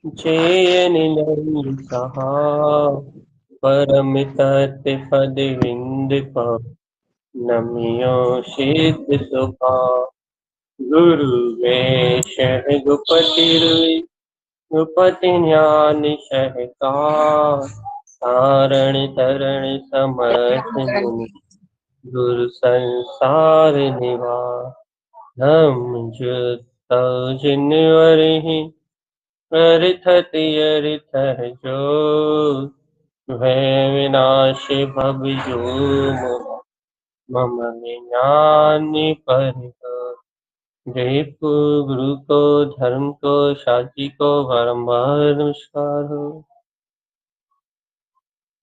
చేయని సహా परमित पद विंद नमियो सिद्ध सुखा गुरु वेश गुपति गुपति ज्ञान सहकार तारण तरण समर्थ मुनि गुरु संसार निवार हम जुत जिनवरहि अरिथति अरिथ जो भय विनाश भव जो मम ज्ञानी परितो जय गुरु को धर्म को साची को बारंबार नमस्कार हो।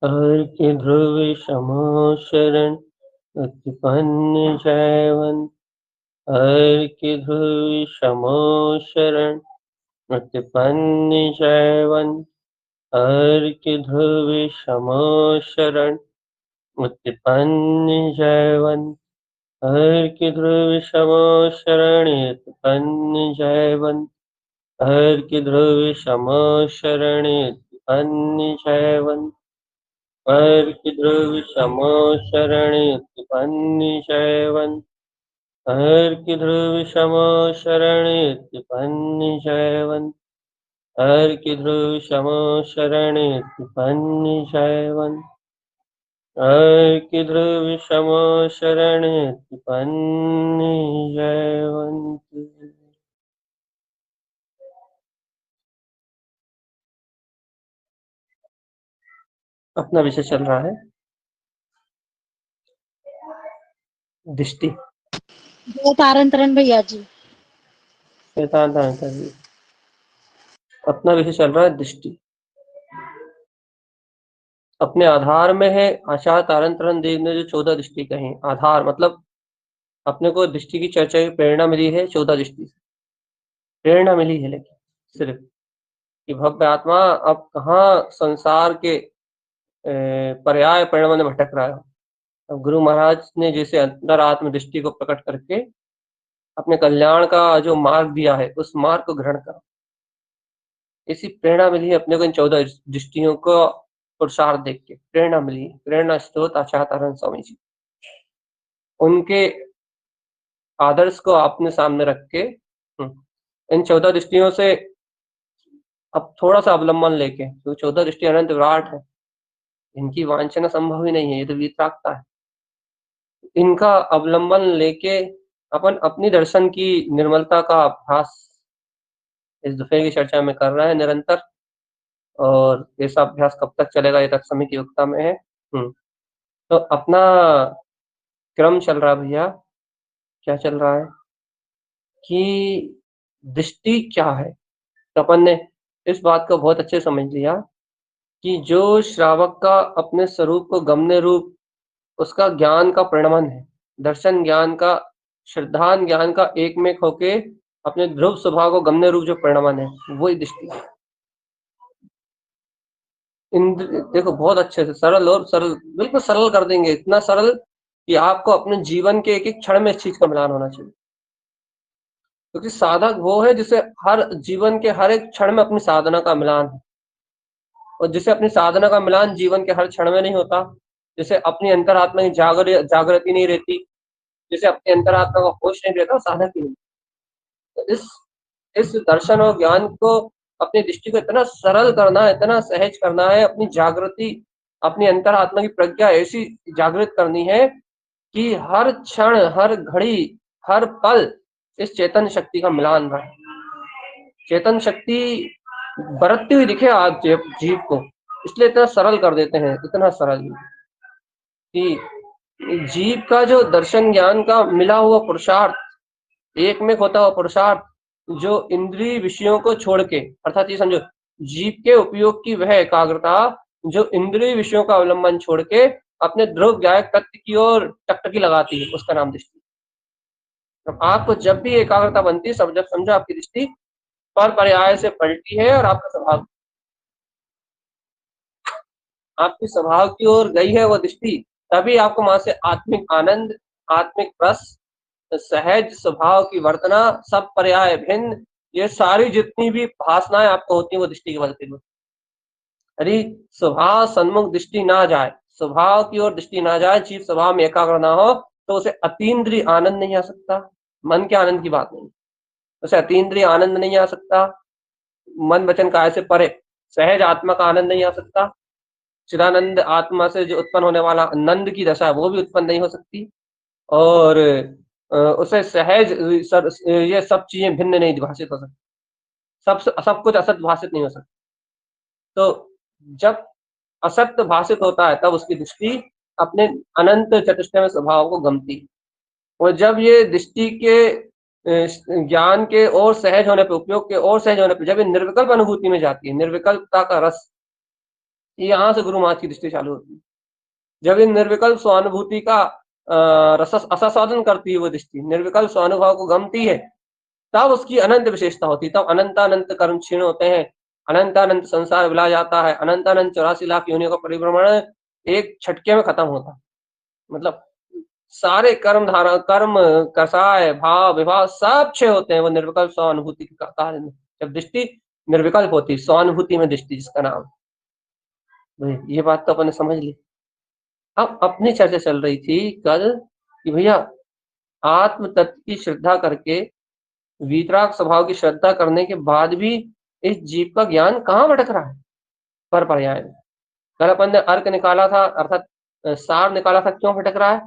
हर के ध्रुव समो शरण उत्पन्न जयवन हर के ध्रुव समो शरण उत्पन्न जयवन हर के ध्रुव समो शरण उत्पन्न जयवन हर के ध्रुव समो शरण उत्पन्न जयवन हर के ध्रुव समो शरण उत्पन्न जयवन हर के ध्रुव समो शरण उत्पन्न जयवन हर के ध्रुव समो शरण उत्पन्न जयवन हर के ध्रुव समो शरण उत्पन्न जयवन हर के ध्रुव समो शरण उत्पन्न जयवंत। अपना विषय चल रहा है दृष्टि। तारण तरण भैया जी अपना विषय चल रहा है दृष्टि। अपने आधार में है आचार्य तारण तरण देव ने जो 14 दृष्टि कही। आधार मतलब अपने को दृष्टि की चर्चा की प्रेरणा मिली है 14 दृष्टि से प्रेरणा मिली है, लेकिन सिर्फ कि भव्य आत्मा अब कहाँ संसार के पर्याय परिणाम में भटक रहा है। अब गुरु महाराज ने जैसे अंतर आत्म दृष्टि को प्रकट करके अपने कल्याण का जो मार्ग दिया है उस मार्ग को ग्रहण करो। इसी प्रेरणा मिली है अपने को इन 14 दृष्टियों को पुरुषार्थ देख के प्रेरणा मिली। प्रेरणा स्रोत आचार्य तारण स्वामी जी, उनके आदर्श को आपने सामने रख के इन 14 दृष्टियों से अब थोड़ा सा अवलंबन लेके, तो 14 दृष्टि अनंत विराट है, इनकी वांछना संभव ही नहीं है, ये तो वितरागता है। इनका अवलंबन लेके अपन अपनी दर्शन की निर्मलता का अभ्यास इस दफे की चर्चा में कर रहे हैं निरंतर। और ऐसा अभ्यास कब तक चलेगा ये तक समय की युक्ता में है। तो अपना क्रम चल रहा है भैया, क्या चल रहा है कि दृष्टि क्या है। तो अपन ने इस बात को बहुत अच्छे समझ लिया कि जो श्रावक का अपने स्वरूप को गमने रूप उसका ज्ञान का परिणमन है, दर्शन ज्ञान का श्रद्धान ज्ञान का एक में होके अपने ध्रुव स्वभाव को गमने रूप जो परिणमन है वही दृष्टि है। देखो बहुत अच्छे से सरल और सरल, बिल्कुल सरल कर देंगे, इतना सरल कि आपको अपने जीवन के एक एक क्षण में इस चीज का मिलान होना चाहिए। क्योंकि साधक वो है जिसे हर जीवन के हर एक क्षण में अपनी साधना का मिलान है, और जिसे अपनी साधना का मिलान जीवन के हर क्षण में नहीं होता, जिसे अपनी अंतरात्मा की जागृति नहीं रहती, जिसे अपनी अंतरात्मा का होश नहीं रहता, साधक ही नहीं। तो इस दर्शन और ज्ञान को अपनी दृष्टि को इतना सरल करना है, इतना सहज करना है, अपनी जागृति अपनी अंतरात्मा की प्रज्ञा ऐसी जागृत करनी है कि हर क्षण हर घड़ी हर पल इस चेतन शक्ति का मिलान रहे, चेतन शक्ति बरतती हुई दिखे आज जीव को। इसलिए इतना सरल कर देते हैं, इतना सरल कि जीव का जो दर्शन ज्ञान का मिला हुआ पुरुषार्थ, एक में होता हुआ पुरुषार्थ, जो इंद्रिय विषयों को छोड़ के, अर्थात ये समझो जीव के उपयोग की वह एकाग्रता जो इंद्रिय विषयों का अवलंबन छोड़ के अपने ध्रुव गायक तत्व की ओर टकटकी लगाती है, उसका नाम दृष्टि। तो आपको जब भी एकाग्रता बनती है, सब जब समझो आपकी दृष्टि पर पर्याय से पलटी है और आपका स्वभाव आपकी स्वभाव की ओर गई है वो दृष्टि, तभी आपको वहां से आत्मिक आनंद, आत्मिक रस, सहज स्वभाव की वर्तना, सब पर्याय भिन्न ये सारी जितनी भी भासनाएं आपको होती है वो दृष्टि के बल से होती है। यदि स्वभाव सन्मुख दृष्टि ना जाए, स्वभाव की ओर दृष्टि ना जाए, जीव स्वभाव में एकाग्र ना हो, तो उसे अतीन्द्रिय आनंद नहीं आ सकता। मन के आनंद की बात नहीं, उसे अतीन्द्रिय आनंद नहीं आ सकता। मन वचन काया से परे सहज आत्मा का आनंद नहीं आ सकता। चिदानंद आत्मा से जो उत्पन्न होने वाला नंद की दशा है वो भी उत्पन्न नहीं हो सकती। और उसे सहज ये सब चीजें भिन्न नहीं भाषित हो सकती। सब कुछ असत भाषित नहीं हो सकता। तो जब असत्य भाषित होता है तब उसकी दृष्टि अपने अनंत चतुष्टय स्वभाव को गमती है। और जब ये दृष्टि के ज्ञान के और सहज होने पे, उपयोग के और सहज होने पे, जब ये निर्विकल्प अनुभूति में जाती है, निर्विकल्पता का रस, यहाँ से गुरु महाराज की दृष्टि चालू होती है। जब ये निर्विकल्प स्वानुभूति का रस आस्वादन करती है वो दृष्टि, निर्विकल्प स्वानुभव को गमती है, तब उसकी अनंत विशेषता होती है। तब अनंतानंत कर्म क्षीण होते हैं, अनंतानंत संसार विला जाता है, अनंतानंत 84 लाख योनियों का परिभ्रमण एक झटके में खत्म होता है। मतलब सारे कर्म कसाय भाव विभाव सब क्षय होते हैं वो निर्विकल्प स्वानुभूति के कार्य में। जब दृष्टि निर्विकल्प होती, स्वानुभूति में दृष्टि जिसका नाम, ये बात तो अपन समझ ली। अब अपनी चर्चा चल रही थी कल कि भैया आत्म तत्व की श्रद्धा करके, वीतराग स्वभाव की श्रद्धा करने के बाद भी इस जीव का ज्ञान कहाँ भटक रहा है, पर पर्याय में। कल अपन ने अर्क निकाला था, अर्थात सार निकाला था, क्यों भटक रहा है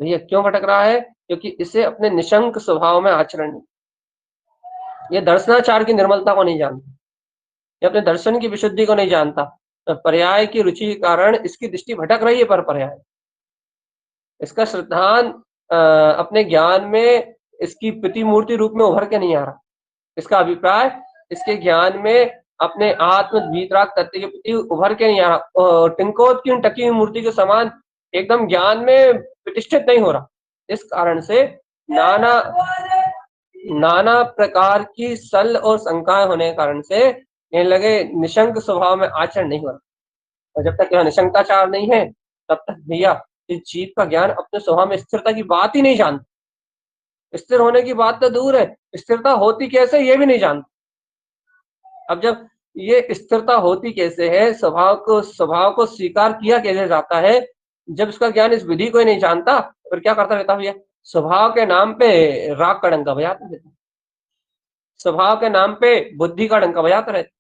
भैया, क्यों भटक रहा है? क्योंकि इसे अपने निशंक स्वभाव में आचरण नहीं, ये दर्शनाचार की निर्मलता को नहीं जानता, ये अपने दर्शन की विशुद्धि को नहीं जानता। तो पर्याय की रुचि के कारण इसकी दृष्टि भटक रही है, पर पर्याय इसका श्रद्धान अपने ज्ञान में इसकी प्रतिमूर्ति रूप में उभर के नहीं आ रहा। इसका अभिप्राय इसके ज्ञान में अपने आत्म वीतराग तत्व के प्रति उभर के नहीं आ रहा, टिंकोत की टकी हुई मूर्ति के समान एकदम ज्ञान में प्रतिष्ठित नहीं हो रहा। इस कारण से नाना प्रकार की सल और शंकाएं होने के कारण से कहने लगे निशंक स्वभाव में आचरण नहीं हो रहा। और जब तक यहाँ निशंकाचार नहीं है तब तक भैया इस जीव का ज्ञान अपने स्वभाव में स्थिरता की बात ही नहीं जानता। स्थिर होने की बात तो दूर है, स्थिरता होती कैसे ये भी नहीं जानता। अब जब ये स्थिरता होती कैसे है, स्वभाव को स्वीकार किया कैसे जाता है, जब इसका ज्ञान इस विधि को ही नहीं जानता, फिर क्या करता रहता भैया, स्वभाव के नाम पे राग का डंका बजाते रहता, स्वभाव के नाम पे बुद्धि का डंका बजाते रहता।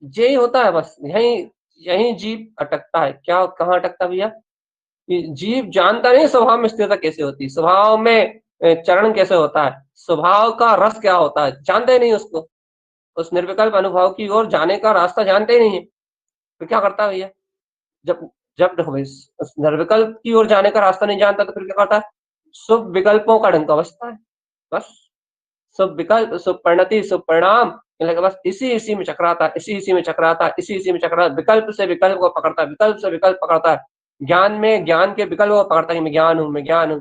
यही होता है बस, यही जीव अटकता है। क्या कहाँ अटकता भैया कि जीव जानता नहीं स्वभाव में स्थिरता कैसे होती है, स्वभाव में चरण कैसे होता है, स्वभाव का रस क्या होता है, जानते ही नहीं उसको, उस निर्विकल्प अनुभव की ओर जाने का रास्ता जानते ही नहीं है। तो क्या करता है भैया, जब जब देखो भाई उस निर्विकल्प की ओर जाने का रास्ता नहीं जानता तो फिर क्या करता है, शुभ विकल्पों का डंका बजता है। बस शुभ विकल्प, शुभ परिणति, शुभ परिणाम, बस इसी में चकराता है, इसी में चकराता है, इसी में चकराता, विकल्प से विकल्प को पकड़ता है, विकल्प से विकल्प पकड़ता है, ज्ञान में ज्ञान के विकल्प को पकड़ता है कि मैं ज्ञान हूँ, मैं ज्ञान हूँ,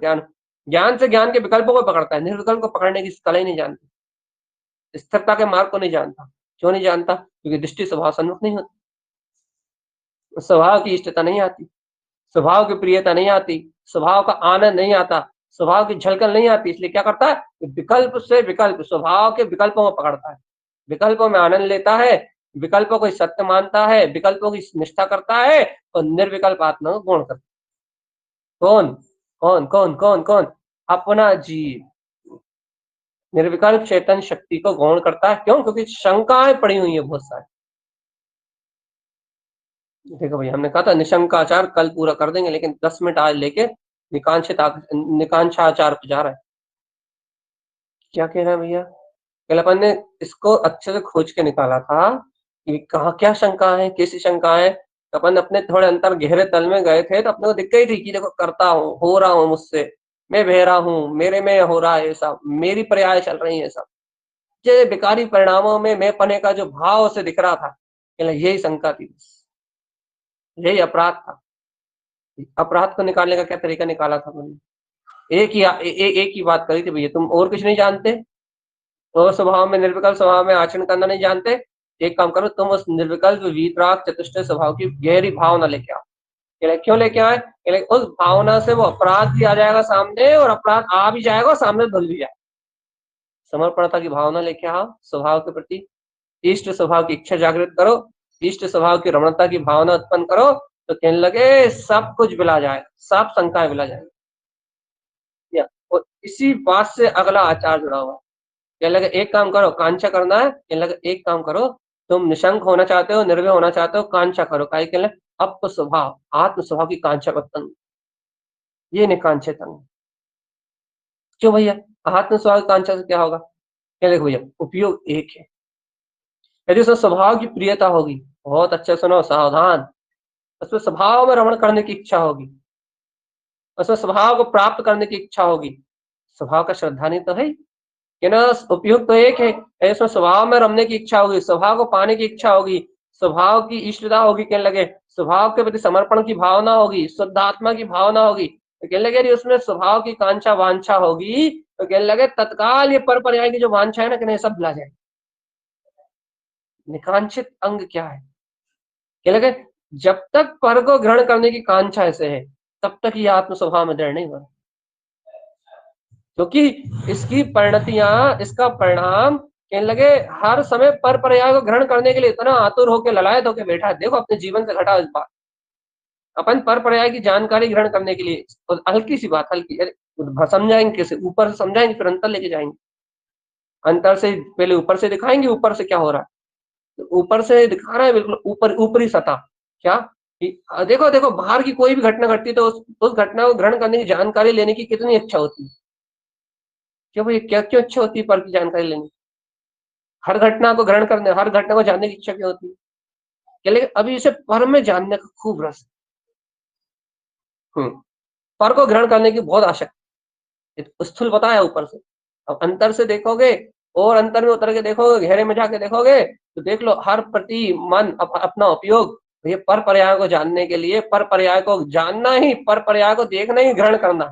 ज्ञान से ज्ञान के विकल्पों को पकड़ता है, निर्विकल्प को पकड़ने की कला ही नहीं जानता, स्थिरता के मार्ग को नहीं जानता। क्यों नहीं जानता? क्योंकि दृष्टि स्वभाव सन्मुख नहीं होती, स्वभाव की इष्टता नहीं आती, स्वभाव की प्रियता नहीं आती, स्वभाव का आनंद नहीं आता, स्वभाव की झलकन नहीं आती। इसलिए क्या करता है, विकल्प से विकल्प, स्वभाव के विकल्पों को पकड़ता है, विकल्पों में आनंद लेता है, विकल्पों को सत्य मानता है, विकल्पों की निष्ठा करता है और निर्विकल्प आत्मा को गौण करता है। कौन कौन कौन कौन कौन? अपना जीव निर्विकल्प चेतन शक्ति को गौण करता है। क्यों? क्योंकि शंकाएं पड़ी हुई है बहुत सारी। देखो भैया हमने कहा था निशंकाचार कल पूरा कर देंगे, लेकिन 10 मिनट आज लेके निकांक्षाचार पे जा रहा है। क्या कह रहा है भैया, कल अपन ने इसको अच्छे से खोज के निकाला था कि कहाँ क्या शंका है, कैसी शंका है। अपन अपने थोड़े अंतर गहरे तल में गए थे तो अपने को दिख गई थी कि देखो करता हूँ, हो रहा हूँ मुझसे, मैं बह रहा हूँ, मेरे में हो रहा है ये सब, मेरी पर्याय चल रही है सब, ये बेकारी परिणामों में मैं पने का जो भाव से दिख रहा था, यही शंका थी, यही अपराध था। अपराध को निकालने का क्या तरीका निकाला था मैंने, एक ही बात करी थी भैया, तुम और कुछ नहीं जानते, और स्वभाव में निर्विकल्प स्वभाव में आचरण करना नहीं जानते, एक काम करो तुम उस निर्विकल्प वीतराग चतुष्टय स्वभाव की गहरी भावना लेके आओ। क्यों लेके आए? उस भावना से वो अपराध भी आ जाएगा सामने, और अपराध आ भी जाएगा और सामने धुल भी जाएगा। समर्पणता की भावना लेके आओ स्वभाव के प्रति, इष्ट स्वभाव की इच्छा जागृत करो, इष्ट स्वभाव की रमणता की भावना उत्पन्न करो, तो कहने लगे सब कुछ बिला जाए, सब शंकाएं बिला जाएगी। और इसी बात से अगला आचार जुड़ा हुआ है। कहने लगे एक काम करो, कांक्षा करना है, कहने लगे एक काम करो, तुम निशंक होना चाहते हो, निर्भय होना चाहते हो, कांक्षा करो। काहे कहने लगे अप स्वभाव, आत्म स्वभाव की कांक्षा को तंग, ये निकांक्षित अंग। क्यों भैया? आत्म स्वभाव की कांक्षा से क्या होगा? कहने लगे भैया उपयोग एक है। यदि उसमें स्वभाव की प्रियता होगी, बहुत अच्छे सुनो सावधान, उसमें स्वभाव में रमण करने की इच्छा होगी, उसमें स्वभाव को प्राप्त करने की इच्छा होगी, स्वभाव का श्रद्धा नहीं तो है ही। कि ना उपयोग तो एक है, इसमें स्वभाव में रमने की इच्छा होगी, स्वभाव को पाने की इच्छा होगी, स्वभाव की इष्टता होगी, कहने लगे स्वभाव के प्रति समर्पण की भावना होगी, शुद्धात्मा की भावना होगी, तो कहने लगे यदि उसमें स्वभाव की कांक्षा वांछा होगी, तो कहने लगे तत्काल ये पर पर्याय की जो वांछा है ना, कहने सब भुला जाए। निकांक्षित अंग क्या है? कहने लगे जब तक पर को ग्रहण करने की कांक्षा ऐसे है, तब तक ये आत्म स्वभाव में दृढ़ नहीं हुआ, क्योंकि इसकी परिणतियां, इसका परिणाम कहने लगे हर समय पर पर्याय को ग्रहण करने के लिए इतना आतुर होकर ललायत होकर बैठा है। देखो अपने जीवन से घटा इस बात, अपन पर पर्याय की जानकारी ग्रहण करने के लिए, और हल्की सी बात, हल्की, अरे समझाएंगे कैसे? ऊपर से समझाएंगे फिर अंतर लेके जाएंगे। अंतर से पहले ऊपर से दिखाएंगे ऊपर से क्या हो रहा है, तो ऊपर से दिखा रहा है बिल्कुल ऊपर, ऊपरी सतह क्या कि देखो देखो बाहर की कोई भी घटना घटती है तो उस घटना को ग्रहण करने की जानकारी लेने की कितनी इच्छा होती है। क्यों भाई, क्या क्यों इच्छा होती है पर की जानकारी लेने की? हर घटना को ग्रहण करने, हर घटना को जानने की इच्छा क्यों होती है? क्या लेकिन अभी इसे पर में जानने का खूब रस। पर को ग्रहण करने की बहुत आसक्ति, स्थूल बताया ऊपर से। अब अंतर से देखोगे और अंतर में उतर के देखोगे, गहरे में जाके देखोगे, तो देख लो हर प्रति मन अपना उपयोग ये पर पर्याय को जानने के लिए, पर पर्याय को जानना ही, पर पर्याय को देखना ही ग्रहण करना,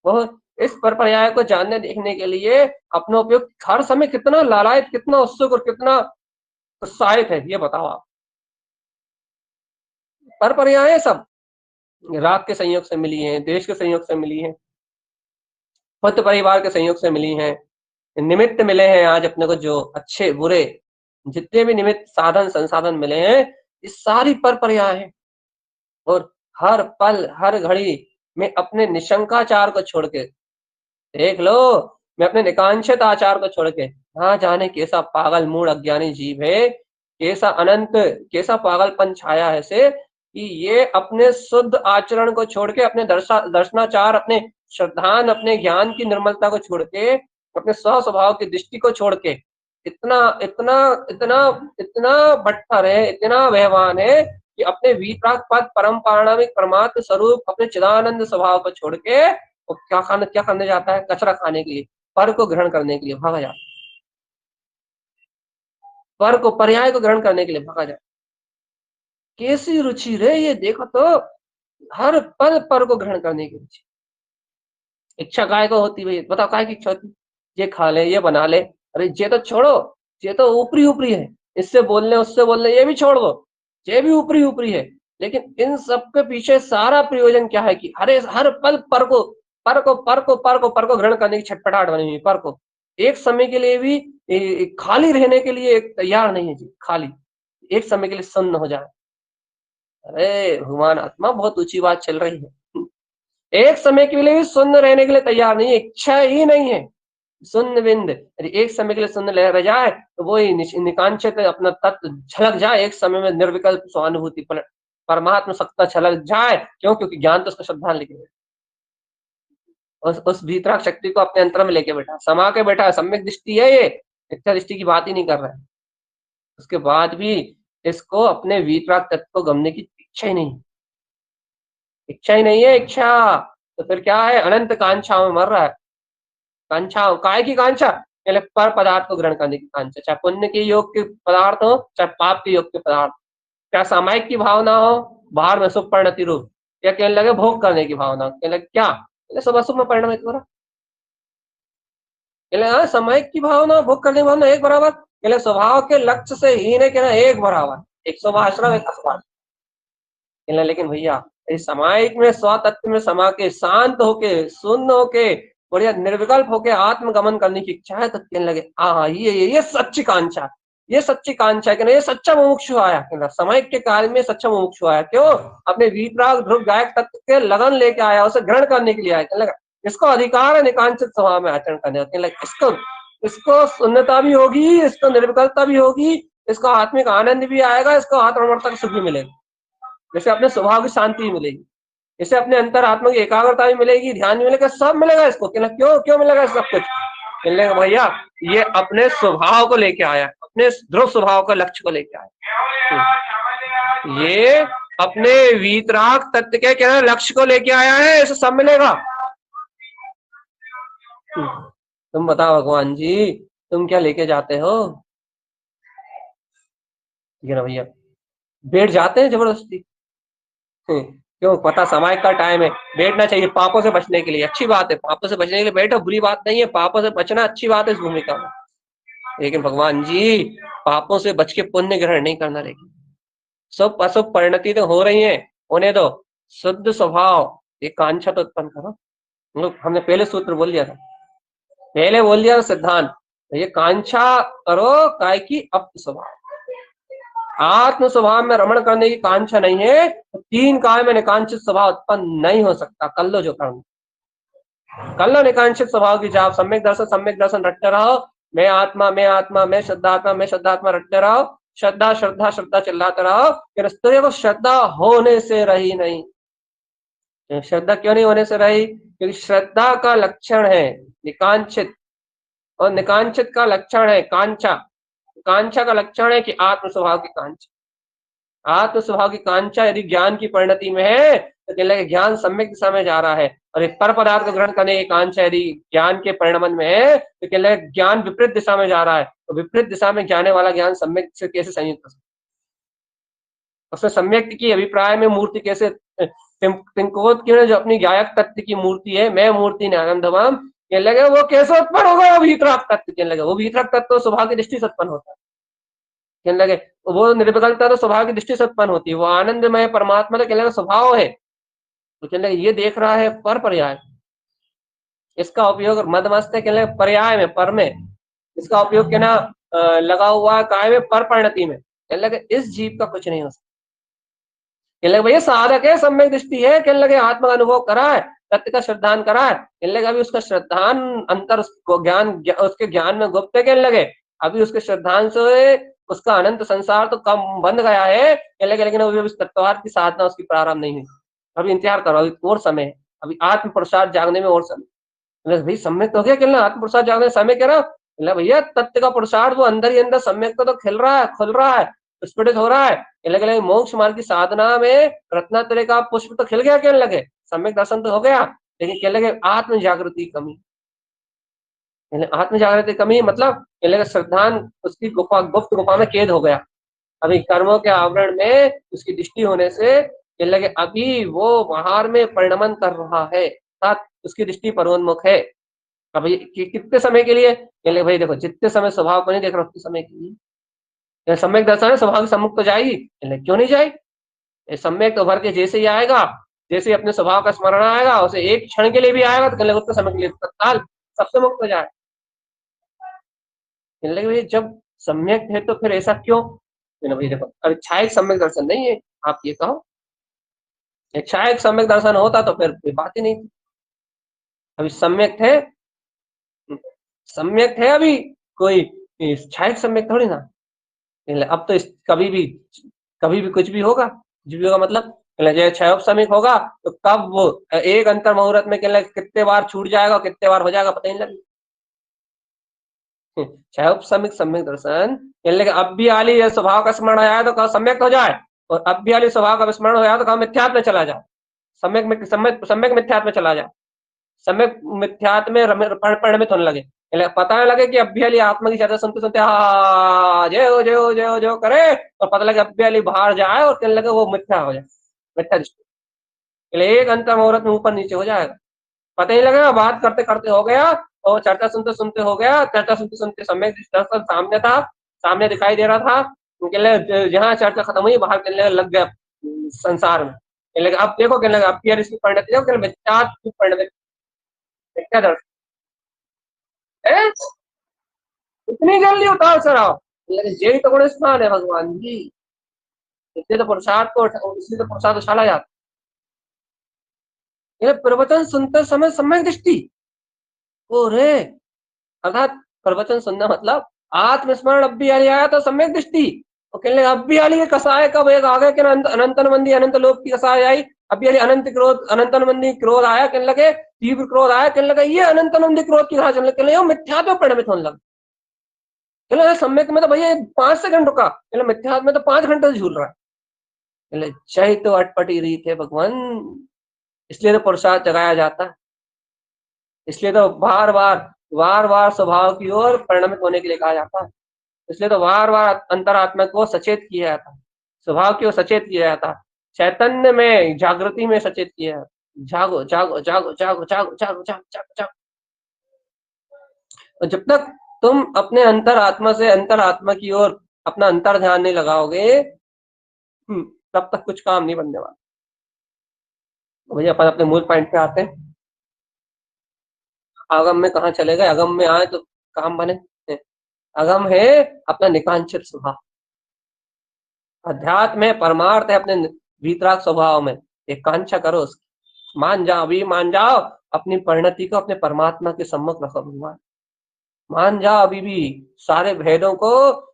वो इस पर पर्याय को जानने देखने के लिए अपना उपयोग हर समय कितना लालायत, कितना उत्सुक और कितना उत्साहित है, ये बताओ आप। पर पर्याय सब राग के संयोग से मिली है, देश के संयोग से मिली है, खुद परिवार के संयोग से मिली है, निमित्त मिले हैं आज अपने को, जो अच्छे बुरे जितने भी निमित्त साधन संसाधन मिले हैं, ये सारी पर पर्याय है। और हर पल हर घड़ी में अपने निशंकाचार को छोड़ के देख लो, मैं अपने निकांक्षित आचार को छोड़ के, ना जाने कैसा पागल मूड अज्ञानी जीव है, कैसा अनंत, कैसा पागलपन छाया है से कि ये अपने शुद्ध आचरण को छोड़ के, अपने दर्शनाचार, अपने श्रद्धान, अपने ज्ञान की निर्मलता को छोड़ के, अपने स्व स्वभाव की दृष्टि को छोड़ के इतना इतना इतना इतना भट्टर है, इतना व्यवहान है कि अपने वीतराग पद परम पारणमिक परमात्म स्वरूप अपने चिदानंद स्वभाव को छोड़ के वो क्या करने जाता है? कचरा खाने के लिए, पर को ग्रहण करने के लिए भागा जाता है, पर को, पर्याय को ग्रहण करने के लिए भागा जाता है। कैसी रुचि रे ये, देखो तो हर पल पर को ग्रहण करने की रुचि। इच्छा काय को होती भाई, बताओ काय की इच्छा होती? ये खा ले, ये बना ले, अरे ये तो छोड़ो, ये तो ऊपरी ऊपरी है, इससे बोलने उससे बोलने ये भी छोड़ दो, ये भी ऊपरी ऊपरी है। लेकिन इन सब के पीछे सारा प्रयोजन क्या है कि हर पल पर को, पर को ग्रहण करने की छटपटाहट बनी हुई, पर को एक समय के लिए भी खाली रहने के लिए एक तैयार नहीं है जी, खाली एक समय के लिए सुन्न हो जाए। अरे भगवान आत्मा बहुत ऊंची बात चल रही है, एक समय के लिए भी शून्य रहने के लिए तैयार नहीं है, इच्छा ही नहीं है। शून्य बिंद यदि एक समय के लिए शून्य रह जाए तो वो ही निकांक्षित अपना तत्व झलक जाए, एक समय में निर्विकल्प स्वानुभूति परमात्मा सत्ता छलक जाए। क्यों? क्योंकि ज्ञान तो उसको श्रद्धा लेके बैठा, उस भीतराग शक्ति को अपने अंतर में लेके बैठा, समा के बैठा है, सम्यक दृष्टि है ये, इच्छा दृष्टि की बात ही नहीं कर रहा है। उसके बाद भी इसको अपने वीतराग तत्व को गमने की इच्छा ही नहीं, इच्छा ही नहीं है इच्छा, तो फिर क्या है? अनंत कांक्षाओं में मर रहा है। कांक्षाओं, काय की कांक्षा? पहले पर पदार्थ को ग्रहण करने की कांक्षा, चाहे पुण्य के योग के पदार्थ हो, चाहे पाप के योग के पदार्थ, चाहे सामायिक की भावना हो, बाहर में शुभ परिणति रूप, या कहने लगे भोग करने की भावना, कहने लगे क्या? सब अशुभ में परिणमित हो रहा, कहले सामायिक की भावना, भोग करने की भावना एक बराबर, कहले स्वभाव के लक्ष्य से हीन है, कहना एक बराबर, एक शुभाश्रम एक अशुभाश्रम। कहने लेकिन भैया इस सामायिक में स्वतत्व में समा के, शांत होके, शून्य होके, बढ़िया निर्विकल्प होकर आत्मगमन करने की इच्छा है, तो कहने लगे हाँ ये सच्ची कांक्षा, ये सच्ची कांक्षा है कि ये सच्चा मुमुक्षु आया, कहना समय के काल में सच्चा मुमुक्षु आया। क्यों? अपने वीतराग ध्रुव गायक तत्व के लगन लेके आया, उसे ग्रहण करने के लिए आया। कहने लगा इसको अधिकार है निकांचित स्वभाव में आचरण करने का। कहने लगा इसको शून्यता भी होगी, इसको निर्विकल्पता भी होगी, इसको आत्मिक आनंद भी आएगा, इसको आत्मर्पणता का सुख भी मिलेगा, जैसे अपने स्वभाव की शांति भी मिलेगी, इससे अपने अंतर आत्मा की एकाग्रता भी मिलेगी, ध्यान भी मिलेगा, सब मिलेगा इसको। क्यों क्यों मिलेगा सब कुछ? कहने लगा भैया ये अपने स्वभाव को लेके आया, अपने ध्रुव स्वभाव का लक्ष्य को लेके आया, ये अपने वीतराग तत्व के क्या लक्ष्य को लेके आया है, इसे सब मिलेगा। तुम बताओ भगवान जी, तुम क्या लेके जाते हो? ठीक है ना भैया, बैठ जाते हैं जबरदस्ती। क्यों? पता समय का टाइम है, बैठना चाहिए पापों से बचने के लिए, अच्छी बात है, पापों से बचने के लिए बैठो, बुरी बात नहीं है, पापों से बचना अच्छी बात है इस भूमिका में। लेकिन भगवान जी पापों से बच के पुण्य ग्रहण नहीं करना, लेकिन सब अशुभ परिणति तो हो रही है, होने दो, शुद्ध स्वभाव ये कांक्षा तो उत्पन्न करो। हमने पहले सूत्र बोल दिया था, पहले बोल दिया था सिद्धांत, ये कांक्षा करो काय की अप्त स्वभाव, आत्म स्वभाव में रमण करने की कांक्षा नहीं है तो तीन काल में निकांक्षित स्वभाव उत्पन्न नहीं हो सकता। कर लो जो कर्म, कर लो निकांक्षित स्वभाव की जाप, सम्यक दर्शन रटते रहो, मैं आत्मा मैं शुद्धात्मा रटते रहो, श्रद्धा श्रद्धा श्रद्धा चिल्लाते रहो। फिर को श्रद्धा होने से रही नहीं। श्रद्धा क्यों नहीं होने से रही? क्योंकि श्रद्धा का लक्षण है निकांक्षित, और निकांक्षित का लक्षण है कांक्षा, कांक्षा का लक्षण है कि आत्म स्वभाव की कांक्षा, आत्म स्वभाव की कांक्षा यदि ज्ञान की परिणति में है तो कहने लगे ज्ञान सम्यक दिशा में जा रहा है, और एक पर पदार्थ को ग्रहण करने की कांक्षा यदि ज्ञान के परिणमन में है तो कहने लगे ज्ञान विपरीत दिशा में जा रहा है, तो विपरीत दिशा में जाने वाला ज्ञान सम्यक से कैसे संयुक्त हो सकता है? उसमें सम्यक की अभिप्राय में मूर्ति कैसे तिंकोत की जो अपनी गायक तत्व की मूर्ति है, मैं मूर्ति आनंदवाम, कहने लगे वो कैसे उत्पन्न होगा? वो भीतराग तत्व, कहने लगे वो भीतराग तत्व स्वभाव की दृष्टि से उत्पन्न होता है। कहने लगे वो निर्विकल्पता तो स्वभाव की दृष्टि से उत्पन्न होती है, वो आनंदमय परमात्मा तो कहने लगे स्वभाव है, तो कहने लगे ये देख रहा है पर पर्याय, इसका उपयोग मदमस्त है कहने लगे पर्याय में, पर में, इसका उपयोग कहना लगा हुआ है काय में, पर परिणति में। कहने लगे इस जीव का कुछ नहीं हो सकता। कहने लगे भैया साधक है, सम्यक दृष्टि है, कहने लगे आत्मा का अनुभव करा है, सत्य का श्रद्धान करा है, कहने लगे अभी उसका श्रद्धान अंतर उसको ज्ञान उसके ज्ञान में गुप्त है, कहने लगे अभी उसके श्रद्धान से उसका अनंत संसार तो कम बंध गया है, कहने लगे लेकिन अभी तत्वार्थ की साधना उसकी प्रारंभ नहीं हुई, अभी इंतजार करो, अभी और समय है, अभी आत्म प्रसाद जागने में और समय। भाई सम्यक तो हो गया, कहना आत्म प्रसाद जागने समय कह रहा भैया तत्व का प्रसाद वो अंदर ही अंदर सम्यक तो खिल रहा है, खुल रहा है, स्फुटित हो रहा है। कहने लगे मोक्ष मार्ग की साधना में रत्नात्रय का पुष्प तो खिल गया, कहने लगे सम्यक दर्शन तो हो गया, लेकिन कहने लगे आत्म जागृति कमी, आत्म जागृति कमी मतलब कहने लगे श्रद्धान उसकी गुफा गुप्त गुफा में कैद हो गया, अभी कर्मों के आवरण में उसकी दृष्टि होने से कहने लगे अभी वो बाहर में परिणमन कर रहा है, साथ उसकी दृष्टि परोन्मुख है। अभी कितने समय के लिए? कहने लगे भाई देखो जितने समय स्वभाव को नहीं देख रहा उतने समय के लिए सम्यक दर्शन है, स्वभाव के सम्मुख तो जाएगी, क्यों नहीं जाएगी? सम्यक तो भर के जैसे ही आएगा, जैसे ही अपने स्वभाव का स्मरण आएगा, उसे एक क्षण के लिए भी आएगा तो कहने लगे उतने समय के लिए तत्काल सबसे मुक्त हो जाए। कहने लगे भाई जब सम्यक है तो फिर ऐसा क्यों? भाई देखो अभी छाया सम्यक दर्शन नहीं है, आप ये कहो छाया सम्यक दर्शन होता तो फिर कोई बात ही नहीं थी। अभी सम्यक है, सम्यक है अभी कोई छाया सम्यक थोड़ी ना, अब तो कभी भी कुछ भी होगा, कुछ भी होगा मतलब क्षय समिक होगा तो कब वो एक अंतर मुहूर्त में कहने कितने बार छूट जाएगा, कितने बार हो जाएगा पता नहीं लगे। क्षय समिक सम्यक दर्शन कहने लगे अब भी आली ये स्वभाव का स्मरण आया तो कहा सम्यक हो जाए, और अब भी आली स्वभाव का विस्मरण हो जाए तो कहा मिथ्यात्व में चला जाए, सम्यक मिथ्यात्व में चला जाए, सम्यक मिथ्यात्व में परिणमित होने लगे, पता लगे कि अभी अली आत्मा की चर्चा सुनते सुनते हाँ जय हो जय हो जय हो जय हो करे, और पता लगे अभी अली बाहर जाए और कहने लगे वो मिथ्या हो जाए, मिथ्या दृष्टि, एक अंतर मुहूर्त में ऊपर नीचे हो जाएगा, पता ही लगेगा बात करते करते हो गया और चर्चा सुनते सुनते हो गया, चर्चा सुनते सुनते सम्यक दर्शन सामने था, सामने दिखाई दे रहा था, जहाँ चर्चा खत्म हुई बाहर कहने लग गया संसार में, कहने लगे अब देखो कहने लगे अब इसकी परिणति मिथ्या परिणति, मिथ्या दर्शन, है, इतनी जल्दी उतार चढ़ाव, यही तो गुण स्नान है भगवान जी। इसलिए तो प्रसाद उछाला जाता है। प्रवचन सुनते समय सम्यक दृष्टि हो रे, अर्थात प्रवचन सुनना मतलब आत्मस्मरण अब भी आया तो सम्यक दृष्टि। तो कहने लगे अब भी आली है कसाय कब एक आगे के अनंतन मंदी अनंत लोक की कसाय आई, अभी आली अनंत क्रोध अनंतन मंदी क्रोध आया, कहने लगे तीव्र क्रोध आया, कहने लगे ये अनंतन मंदी क्रोध की तरह चलने, कहने लगे मिथ्यात्व परिणमित होने लगा। कहने सम्यक में तो भैया 5 सेकंड रुका, कहने मिथ्यात्व में तो 5 घंटे से झूल रहा है। कहने जय तो अटपटी रीत है भगवान, इसलिए तो प्रसाद जगाया जाता है, इसलिए तो बार बार स्वभाव की ओर परिणमित होने के लिए कहा जाता है, इसलिए तो बार बार अंतरात्मा को सचेत किया जाता है, स्वभाव की ओर सचेत किया जाता है, चैतन्य में जागृति में सचेत किया जाता है। जागो जागो जागो जागो जागो जागो जागो जागो जागो। और जब तक तुम अपने अंतरात्मा से अंतरात्मा की ओर अपना अंतर ध्यान नहीं लगाओगे, तब तक कुछ काम नहीं बनने वाला। तो भैया अपन अपने मूल पॉइंट पे आते हैं। आगम में कहाँ चले गए, अगम में आए तो काम बने। अगम है अपना निकांक्षित स्वभाव, अध्यात्म में परमार्थ है अपने वीतराग स्वभाव में, एक कांक्षा करो उसकी, मान जाओ अभी मान जाओ अपनी परिणति को अपने परमात्मा के सम्मुख रखो भगवान, मान जाओ अभी भी सारे भेदों को,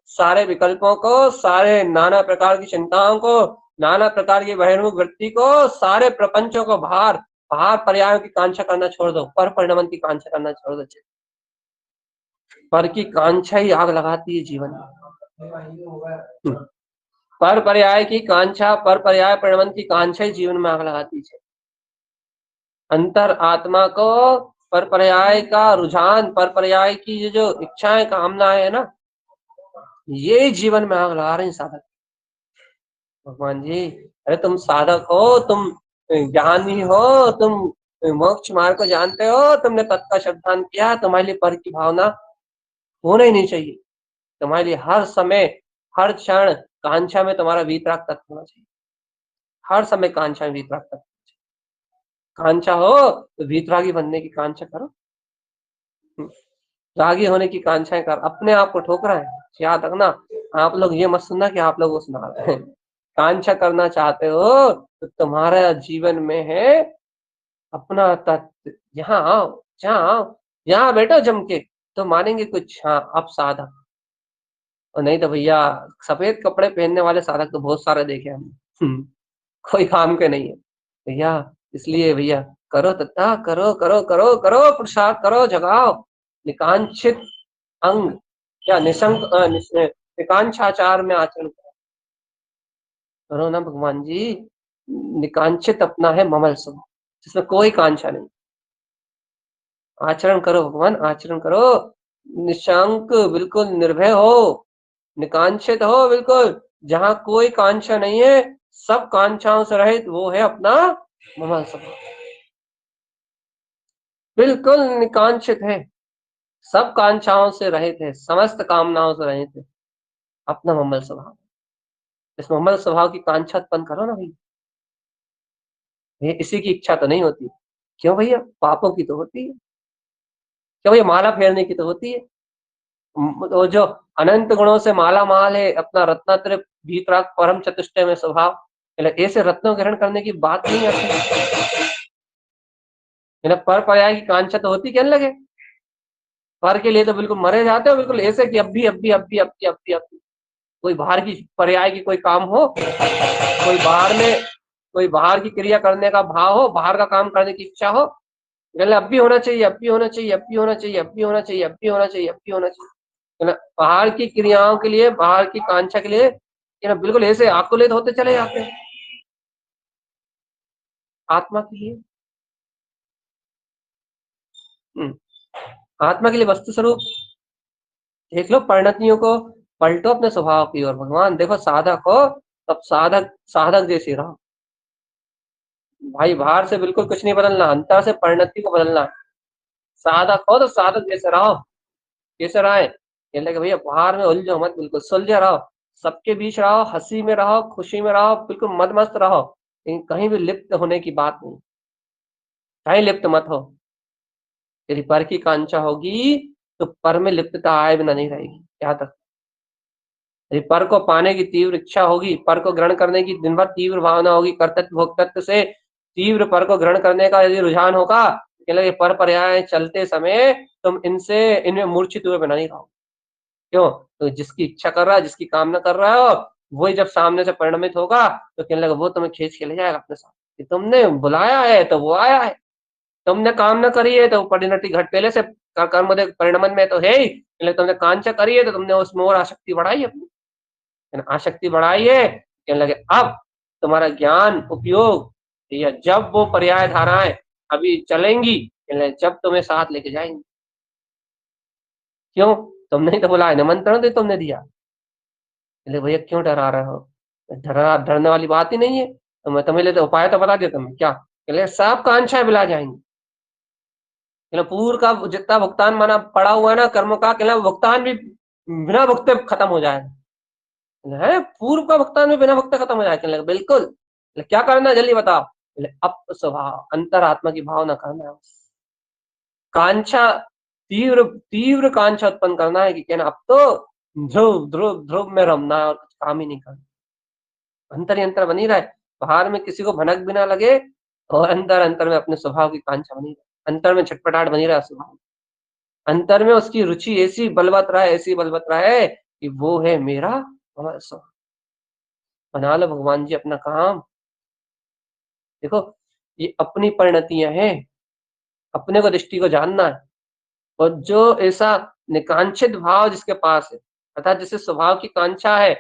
सारे विकल्पों को, सारे नाना प्रकार की चिंताओं को, नाना प्रकार की बहिर्मुख वृत्ति को, सारे प्रपंचों को बाहर बाहर पर्यायों की कांक्षा करना छोड़ दो, पर परिणमन की कांक्षा करना छोड़ दो। पर की कांक्षा ही आग लगाती है जीवन में, पर पर्याय की कांक्षा, पर पर्याय परिणमन की कांक्षा ही जीवन में आग लगाती है। अंतर आत्मा को पर पर्याय का रुझान, पर पर्याय की जो इच्छाएं कामनाएं है ना, ये जीवन में आग लगा रहे हैं साधक। भगवान जी अरे तुम साधक हो, तुम ज्ञानी हो, तुम मोक्ष मार्ग को जानते हो, तुमने तत्का श्रद्धान किया, तुम्हारे लिए पर की भावना होना ही नहीं चाहिए, तुम्हारे लिए हर समय हर क्षण कांक्षा में तुम्हारा वीतराग तत्व होना चाहिए, हर समय कांक्षा में वीतराग तत्व। कांक्षा हो तो वीतरागी बनने की कांक्षा करो, रागी होने की कांक्षाएं कर, अपने आप को ठोकरा है। याद रखना, आप लोग ये मत सुनना कि आप लोग वो सुना रहे हैं। कांक्षा करना चाहते हो तो तुम्हारा जीवन में है अपना तत्व, यहाँ आओ, जहाँ आओ, यहाँ बैठो जम के तो मानेंगे कुछ, हाँ अब साधक। और नहीं तो भैया सफेद कपड़े पहनने वाले साधक तो बहुत सारे देखे हमने, कोई काम के नहीं है भैया। इसलिए भैया करो तथा करो करो करो करो प्रसाद करो, जगाओ निकांक्षित अंग या निशंक निकांक्षाचार में आचरण करो ना भगवान जी। निकांक्षित अपना है ममल स्वभाव, जिसमें कोई कांक्षा नहीं, आचरण करो भगवान, आचरण करो, निशंक बिल्कुल निर्भय हो, निकांक्षित हो बिल्कुल, जहां कोई कांक्षा नहीं है, सब कांक्षाओं से रहित वो है अपना ममल स्वभाव, बिल्कुल निकांक्षित है, सब कांक्षाओं से रहित है, समस्त कामनाओं से रहित है, अपना ममल स्वभाव। इस ममल स्वभाव की कांक्षा उत्पन्न करो ना भाई, ये इसी की इच्छा तो नहीं होती, क्यों भैया पापों की तो होती है, क्यों भैया माला फेरने की तो होती है। वो जो अनंत गुणों से माला माल है अपना रत्नात्रय भीतराग परम चतुष्टय में स्वभाव, ऐसे रत्नों ग्रहण करने की बात नहीं आती, पर पर्याय की कांक्षा तो होती, कहने लगे पर के लिए तो बिल्कुल मरे जाते हो, बिल्कुल ऐसे कि अब भी अब भी अब भी अब भी अब भी अब भी कोई बाहर की पर्याय की कोई काम हो, कोई बाहर की क्रिया करने का भाव हो, बाहर का काम करने की इच्छा हो, अब भी होना चाहिए, अब भी होना चाहिए, अब भी होना चाहिए, अब भी होना चाहिए, अब भी होना चाहिए, अब भी होना चाहिए, बाहर की क्रियाओं के लिए, बाहर की कांक्षा के लिए बिल्कुल ऐसे आकुलित होते चले जाते हैं। आत्मा के लिए आत्मा के लिए वस्तु स्वरूप देख लो, परिणतियों को पलटो अपने स्वभाव की ओर। भगवान देखो साधक हो तब साधक साधक जैसे रहो भाई, बाहर से बिल्कुल कुछ नहीं बदलना, अंतर से परिणति को बदलना। साधक हो तो साधक जैसे रहो, कैसे रहे, ये लगे भैया बाहर में उलझो मत, बिल्कुल सुलझे रहो, सबके बीच रहो, हंसी में रहो, खुशी में रहो, बिल्कुल मद मस्त रहो, लेकिन कहीं भी लिप्त होने की बात नहीं, कहीं लिप्त मत हो। यदि पर की कांक्षा होगी तो पर में लिप्तता आए बिना नहीं रहेगी, याद रख। यदि पर को पाने की तीव्र इच्छा होगी, पर को ग्रहण करने की दिन भर तीव्र भावना होगी, कर्तव्य भोक्तत्व से तीव्र पर को ग्रहण करने का यदि रुझान होगा, ये पर पर्याय चलते समय तुम इनमें मूर्छित हुए बिना नहीं रहोगे। क्यों? तो जिसकी इच्छा कर रहा है, जिसकी कामना कर रहा हो, वही जब सामने से परिणमित होगा तो कहने लगा वो तुम्हें खींच के ले जाएगा अपने साथ, कि तुमने बुलाया है तो वो आया है, तुमने कामना करी है तो परिणति घट पहले से कर्म परिणमन में तो है ही, इसलिए तुमने कांक्षा करी है तो तुमने उसमें और आसक्ति बढ़ाई अपनी, आसक्ति बढ़ाई है, कहने लगे अब तुम्हारा ज्ञान उपयोग या जब वो पर्याय धाराएं अभी चलेंगी, जब तुम्हें साथ लेके जाएंगी। क्यों? तुमने ही तो बुलाया, निमंत्रण तो तुमने दिया। भैया क्यों डरा रहे हो? डरने वाली बात ही नहीं है, तो मैं तुम्हें लिए तो उपाय तो बता दिया तुम्हें क्या, सब कांक्षाएं बिला जाएंगी। पूर्व का जितना भुगतान माना पड़ा हुआ है ना कर्मों का, भुगतान भी बिना भुगते खत्म हो जाएगा है, पूर्व का भुगतान भी बिना भुगते खत्म हो जाएगा। बिल्कुल, क्या करना है जल्दी बताओ। अप स्वभाव अंतरात्मा की भावना करना है, कांक्षा तीव्र तीव्र कांक्षा उत्पन्न करना है कि कहना अब तो ध्रुव ध्रुव ध्रुव में रमना है और कुछ काम ही नहीं करना, अंतर ही अंतर बनी रहे, बाहर में किसी को भनक भी ना लगे और अंदर अंतर में अपने स्वभाव की कांक्षा बनी रहे, अंतर में छटपटाहट बनी रहे स्वभाव, अंतर में उसकी रुचि ऐसी बलवत रहे कि वो है मेरा हमारा स्वभाव। बना लो भगवान जी अपना काम। देखो ये अपनी परिणतियां हैं, अपने को दृष्टि को जानना है, और जो ऐसा निकांक्षित भाव जिसके पास है, अर्थात जिसे स्वभाव की कांक्षा है,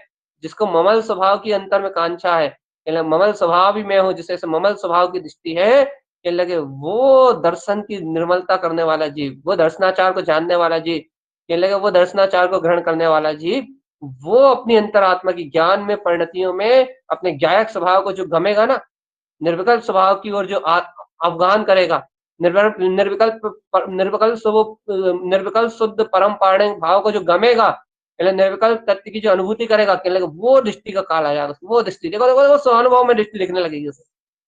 जिसको ममल स्वभाव की अंतर में कांक्षा है, ममल स्वभाव ही मैं हूँ, जिसे ममल स्वभाव की दृष्टि है, कहने लगे वो दर्शन की निर्मलता करने वाला जीव, वो दर्शनाचार को जानने वाला जीव, कहने लगे वो दर्शनाचार को ग्रहण करने वाला जीव, वो अपनी अंतरात्मा की ज्ञान में परिणतियों में अपने ज्ञायक स्वभाव को जो गमेगा ना, निर्विकल्प स्वभाव की ओर जो अवगान करेगा, निर्विकल्प शुद्ध परम पारणिक भाव को जो गमेगा, निर्विकल्प तत्व की जो अनुभूति करेगा, वो दृष्टि का काल आ जाएगा, वो दृष्टि देखो देखो, वो स्वानुभव में दृष्टि दिखने लगेगी उसे,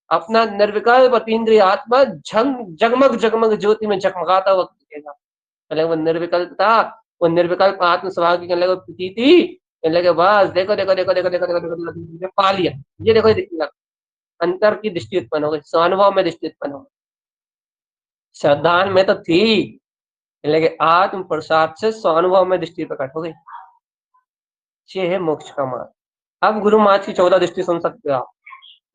अपना निर्विकल्प अतीन्द्रिय आत्मा जगमग जगमग ज्योति में जगमगाता हुआ दिखेगा। वो निर्विकल्प था, वो निर्विकल्प आत्म स्वभाव की कहने लगे प्रतीति, कहने लगे बस देखो देखो देखो देखो देखो देखो देखो पा लिया, ये देखो ये दिखने लगा, अंतर की दृष्टि उत्पन्न हो गई, स्वानुभव में दृष्टि उत्पन्न हो गई। श्रद्धान में तो थी, लेकिन आत्म प्रसाद से स्वानुभव में दृष्टि प्रकट हो गई। ये है मोक्ष का मार्ग। अब गुरु महाराज की 14 दृष्टि सुन सकते हो आप,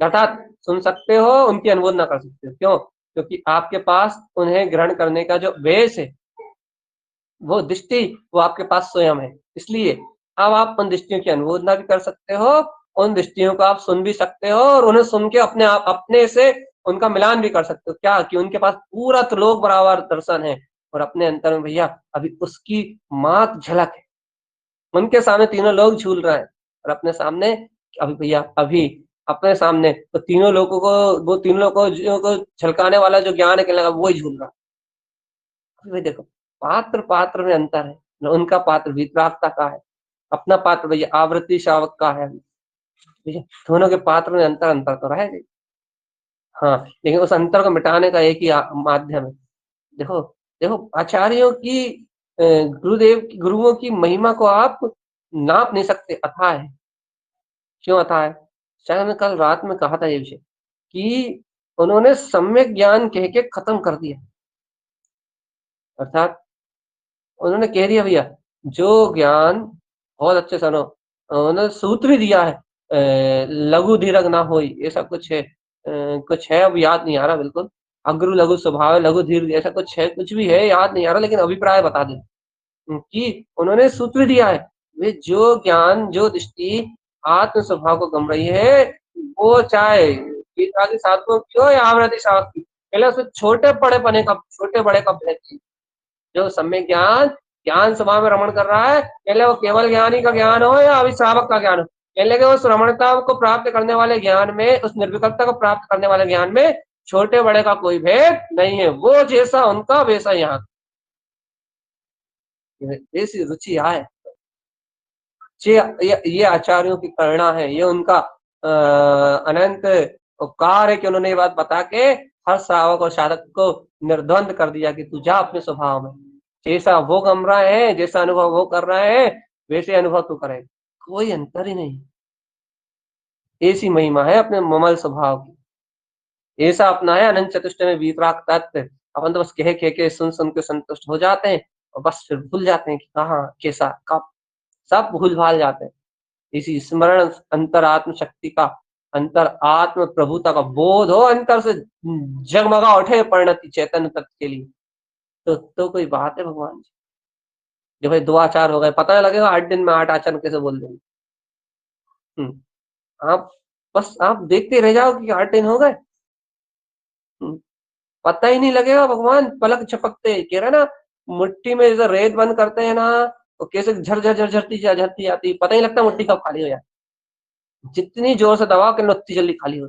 अर्थात सुन सकते हो, उनकी अनुमोदना कर सकते हो। क्यों? क्योंकि आपके पास उन्हें ग्रहण करने का जो वेश है, वो दृष्टि वो आपके पास स्वयं है, इसलिए अब आप उन दृष्टियों की अनुमोदना भी कर सकते हो, उन दृष्टियों को आप सुन भी सकते हो, और उन्हें सुन के अपने आप अपने से उनका मिलान भी कर सकते हो। क्या कि उनके पास पूरा त्रिलोक बराबर दर्शन है, और अपने अंतर में भैया अभी उसकी मात्र झलक है, उनके सामने तीनों लोग झूल रहे हैं, और अपने सामने अभी भैया अभी अपने सामने तो तीनों लोगों को, वो तीनों लोगों को झलकाने वाला जो ज्ञान है, कहने लगा वो ही झूल रहा है। देखो पात्र पात्र में अंतर है, उनका पात्र वितरागता का है, अपना पात्र भैया आवृत्ति शावक का है, भैया दोनों के पात्र में अंतर अंतर तो रहेगा। हाँ, लेकिन उस अंतर को मिटाने का एक ही माध्यम है। देखो देखो आचार्यों की गुरुओं की महिमा को आप नाप नहीं सकते, अथाह है। क्यों अथाह है? शायद हमने कल रात में कहा था ये विषय, कि उन्होंने सम्यक ज्ञान कह के खत्म कर दिया, अर्थात उन्होंने कह दिया भैया जो ज्ञान, बहुत अच्छे सुनो, उन्होंने सूत्र ही दिया है, लघु धीरज ना होई, ऐसा कुछ है, कुछ है अब याद नहीं आ रहा बिल्कुल, अग्रु लघु स्वभाव लघु धीर, ऐसा कुछ है, कुछ भी है याद नहीं आ रहा, लेकिन अभिप्राय बता दें कि उन्होंने सूत्र दिया है, वे जो ज्ञान जो दृष्टि आत्म स्वभाव को गम रही है, वो चाहे गीता साधकों की हो या आवृत्ति शावक की, पहले उसमें छोटे बड़े पने का, छोटे बड़े का भेद थी। जो सम्यक ज्ञान ज्ञान स्वभाव में रमण कर रहा है, पहले वो केवल ज्ञानी का ज्ञान हो या अभिश्रावक का ज्ञान हो, पहले उस रमणता को प्राप्त करने वाले ज्ञान में, उस निर्विकल्पता को प्राप्त करने वाले ज्ञान में छोटे बड़े का कोई भेद नहीं है, वो जैसा उनका वैसा यहाँ, ऐसी रुचि आए। ये आचार्यों की करुणा है, ये उनका अनंत उपकार है कि उन्होंने ये बात बता के हर श्रावक और साधक को निर्द्वंद कर दिया कि तू जा अपने स्वभाव में, जैसा वो गम रहा है, जैसा अनुभव वो कर रहा है, वैसे अनुभव तू करेगा, कोई अंतर ही नहीं। ऐसी महिमा है अपने ममल स्वभाव की। ऐसा अपना है अनंत चतुष्ट में वीतराग तत्व। अपन तो बस कह के सुन सुन के संतुष्ट हो जाते हैं और बस फिर भूल जाते हैं कि कहाँ कैसा कब, सब भूल भाल जाते हैं। इसी स्मरण अंतरात्म शक्ति का, अंतर आत्म प्रभुता का बोध हो, अंतर से जगमगा उठे परिणति चैतन्य तत्व के लिए, तो कोई बात है भगवान जी। जो भाई 2 आचार हो गए, पता लगेगा 8 दिन में 8 आचार कैसे बोल देंगे। आप बस आप देखते रह जाओ कि 8 दिन हो गए, पता ही नहीं लगेगा। भगवान पलक झपकते कह रहे ना, मिट्टी में जैसे रेत बंद करते हैं ना, तो कैसे झरझर झरझरती झरती जाती, पता ही लगता मिट्टी कब खाली हो जाती, जितनी जोर से दबाओ कि उतनी जल्दी खाली हो।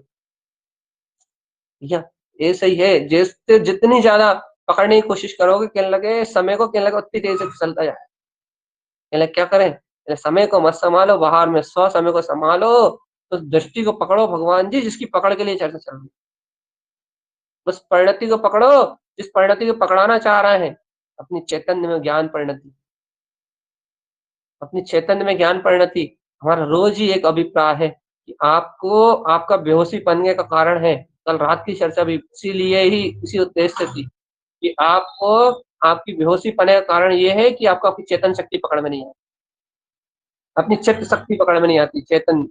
भैया ऐसे ही है, जैसे जितनी ज्यादा पकड़ने की कोशिश करोगे, कहने लगे समय को, कहने लगे उतनी तेजी से फिसलता जाए। कहने लगे क्या करें, कहने समय को मत संभालो, बाहर में स्व समय को संभालो, तो दृष्टि को पकड़ो भगवान जी, जिसकी पकड़ के लिए चर्चा चल रही। बस परिणति को पकड़ो, जिस परिणति को पकड़ाना चाह रहे हैं, अपनी चैतन्य में ज्ञान परिणति, अपनी चैतन्य में ज्ञान परिणति। हमारा रोज ही एक अभिप्राय है कि आपको आपका बेहोशी बनने का कारण है, कल रात की चर्चा भी इसीलिए ही, इसी उद्देश्य से थी कि आपको आपकी बेहोशी पने का कारण ये है कि आपको आपकी चेतन शक्ति पकड़ में नहीं आती, अपनी चित्त शक्ति पकड़ में नहीं आती चेतन।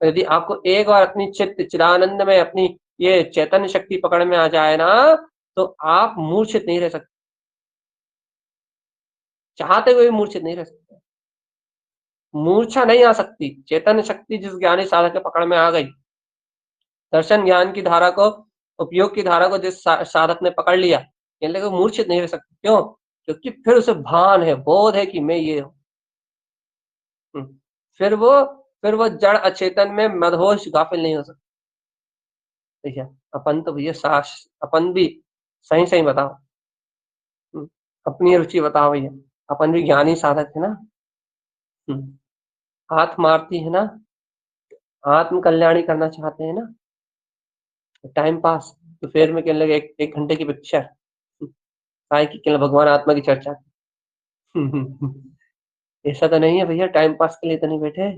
यदि आपको एक बार अपनी चित्त चिदानंद में अपनी ये चैतन्य शक्ति पकड़ में आ जाए ना, तो आप मूर्छित नहीं रह सकते, चाहते हुए भी मूर्छित नहीं रह सकते। मूर्छा नहीं आ सकती, चैतन्य शक्ति जिस ज्ञानी साधक के पकड़ में आ गई, दर्शन ज्ञान की धारा को, उपयोग की धारा को जिस साधक ने पकड़ लिया, कहने लगे मूर्छित नहीं रह सकते। क्यों? क्योंकि फिर उसे भान है, बोध है कि मैं ये हूँ। फिर वो फिर वो जड़ अचेतन में मदहोश गाफिल नहीं हो सकता। ठीक है, अपन तो भैया साश, अपन भी सही सही बताओ, अपनी रुचि बताओ भैया, अपन भी ज्ञानी साधक है ना, हाथ मारती है ना, आत्म कल्याणी करना चाहते हैं ना, टाइम पास तो फिर में कहने लगे एक घंटे की पिक्चर, काय की कहने भगवान आत्मा की चर्चा। ऐसा तो नहीं है भैया, टाइम पास के लिए तो नहीं बैठे,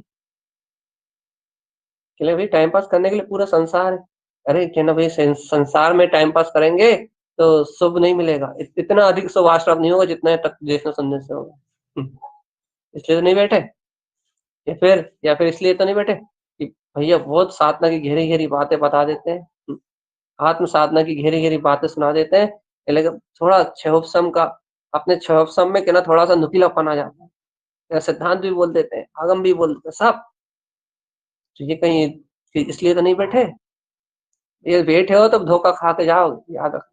कहले भाई टाइम पास करने के लिए पूरा संसार है। अरे कहना भाई संसार में टाइम पास करेंगे तो शुभ नहीं मिलेगा, इतना अधिक शुभ आश्रम नहीं होगा जितना तक जैसे सुनने से होगा। इसलिए तो नहीं बैठे, या फिर इसलिए तो नहीं बैठे कि भैया बहुत साधना की गहरी गहरी बातें बता देते हैं, आत्म साधना की गहरी गहरी बातें सुना देते हैं, लेकिन थोड़ा क्षयोपशम का, अपने क्षयोपशम में कहना थोड़ा सा नुकीलापन आ जाता है, या सिद्धांत भी बोल देते हैं, आगम भी बोल देते हैं सब। तो ये कहीं इसलिए तो नहीं बैठे, ये बैठे हो तो धोखा खा के जाओ, याद रखो।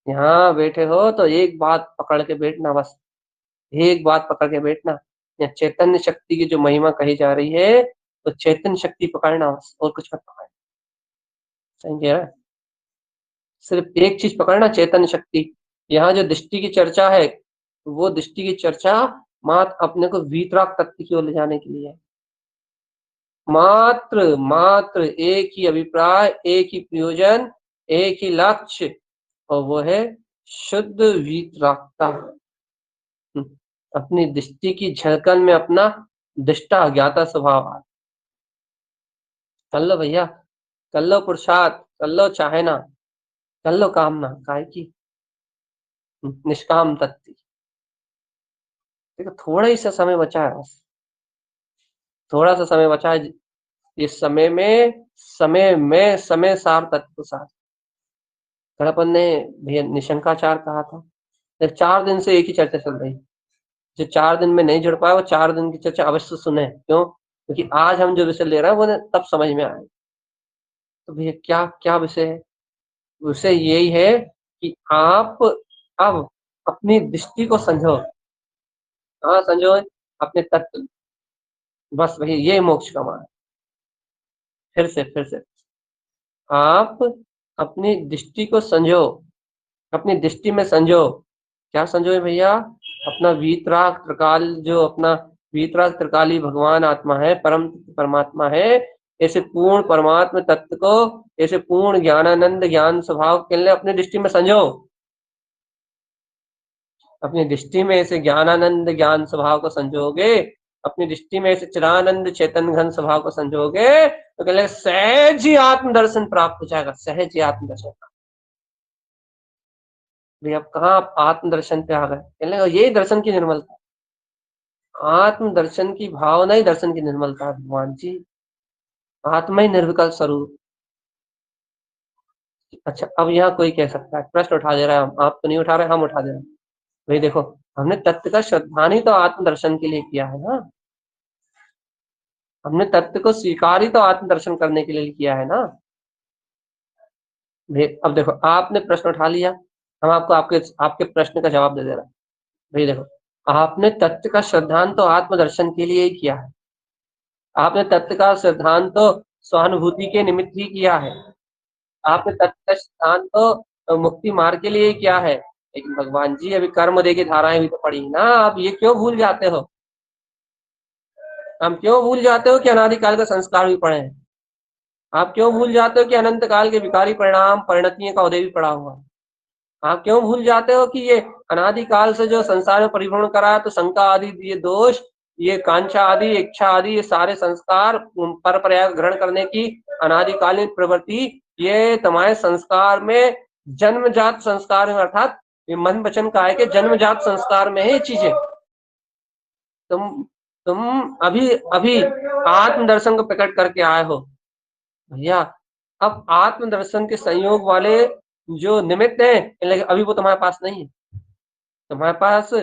यहाँ बैठे हो तो एक बात पकड़ के बैठना, बस एक बात पकड़ के बैठना, या चैतन्य शक्ति की जो महिमा कही जा रही है, तो चैतन्य शक्ति पकड़ना बस, और कुछ मत पकड़ना। सही कह रहा है, सिर्फ एक चीज पकड़ना, चैतन्य शक्ति। यहाँ जो दृष्टि की चर्चा है, वो दृष्टि की चर्चा मात्र अपने को वीतराग तत्व की ओर ले जाने के लिए है। मात्र मात्र एक ही अभिप्राय, एक ही प्रयोजन, एक ही लक्ष्य, और वो है शुद्ध वीतरागता। अपनी दृष्टि की झलकन में अपना दृष्टा ज्ञाता स्वभाव आ, कर लो भैया, कर लो पुरुषार्थ, कर लो चाहे ना, कर लो कामना, काहे की निष्काम तत्व। देखो थोड़ा ही सा समय बचा है, बस थोड़ा सा समय बचा है। इस समय सार तत्व सार, अपन ने भैया निशंकाचार कहा था, 4 दिन से एक ही चर्चा चल रही, जो 4 दिन में नहीं जुड़ पाया वो 4 दिन की चर्चा अवश्य सुने। क्यों? क्योंकि आज हम जो विषय ले रहे हैं वो तब समझ में आए। तो भैया क्या क्या विषय है? विषय यही है कि आप अब अपनी दृष्टि को समझो। हाँ समझो, अपने तत्व, बस वही ये मोक्ष का मार्ग। फिर से आप अपनी दृष्टि को समझो, अपनी दृष्टि में समझो। क्या समझो भैया? अपना वीतराग त्रिकाल, जो अपना वीतराग त्रिकाली भगवान आत्मा है, परम परमात्मा है, ऐसे पूर्ण परमात्मा तत्व को, ऐसे पूर्ण ज्ञानानंद ज्ञान स्वभाव के लिए अपनी दृष्टि में समझो। अपनी दृष्टि में इसे ज्ञानानंद ज्ञान स्वभाव को संजोगे, अपनी दृष्टि में इसे चिदानंद चेतन घन स्वभाव को संजोगे, तो कहले सहज ही आत्मदर्शन प्राप्त हो जाएगा, सहज ही आत्मदर्शन। भाई अब कहाँ आप आत्मदर्शन पे आ गए, कहने लगा यही दर्शन की निर्मलता, आत्मदर्शन की भावना ही दर्शन की निर्मलता है भगवान जी, आत्मा ही निर्विकल्प स्वरूप। अच्छा अब यहाँ कोई कह सकता है, प्रश्न उठा दे रहा है, आप तो नहीं उठा रहे, हम उठा दे रहे हैं। भाई देखो, हमने तत्व का श्रद्धान ही तो आत्मदर्शन के लिए किया है ना, हमने तत्व को स्वीकार ही तो आत्मदर्शन करने के लिए किया है ना। भाई अब देखो, आपने प्रश्न उठा लिया, हम आपको आपके आपके प्रश्न का जवाब दे दे रहा है। भाई देखो, आपने तत्व का श्रद्धान तो आत्मदर्शन के लिए ही किया है, आपने तत्व का श्रद्धान तो सहानुभूति के निमित्त ही किया है, आपने तत्व का श्रद्धान तो मुक्ति मार्ग के लिए ही किया है। लेकिन भगवान जी अभी कर्म दे की धाराएं भी तो पड़ी ना, आप ये क्यों भूल जाते हो, हम क्यों भूल जाते हो कि अनादिकाल का संस्कार भी पड़े हैं, आप क्यों भूल जाते हो कि अनंत काल के विकारी परिणाम परिणतियों का उदय भी पड़ा हुआ है, आप क्यों भूल जाते हो कि ये अनादिकाल से जो संसार में परिभ्रमण करा है, तो शंका आदि ये दोष, ये कांक्षा आदि इच्छा आदि ये सारे संस्कार पर प्रयाग ग्रहण करने की अनादिकालीन प्रवृत्ति, ये तुम्हारे संस्कार में जन्मजात संस्कार में, अर्थात ये मन वचन काय के जन्मजात संस्कार में है ये चीजें। तुम अभी अभी आत्मदर्शन को प्रकट करके आए हो भैया, अब आत्मदर्शन के संयोग वाले जो निमित्त है, लेकिन अभी वो तुम्हारे पास नहीं है, तुम्हारे पास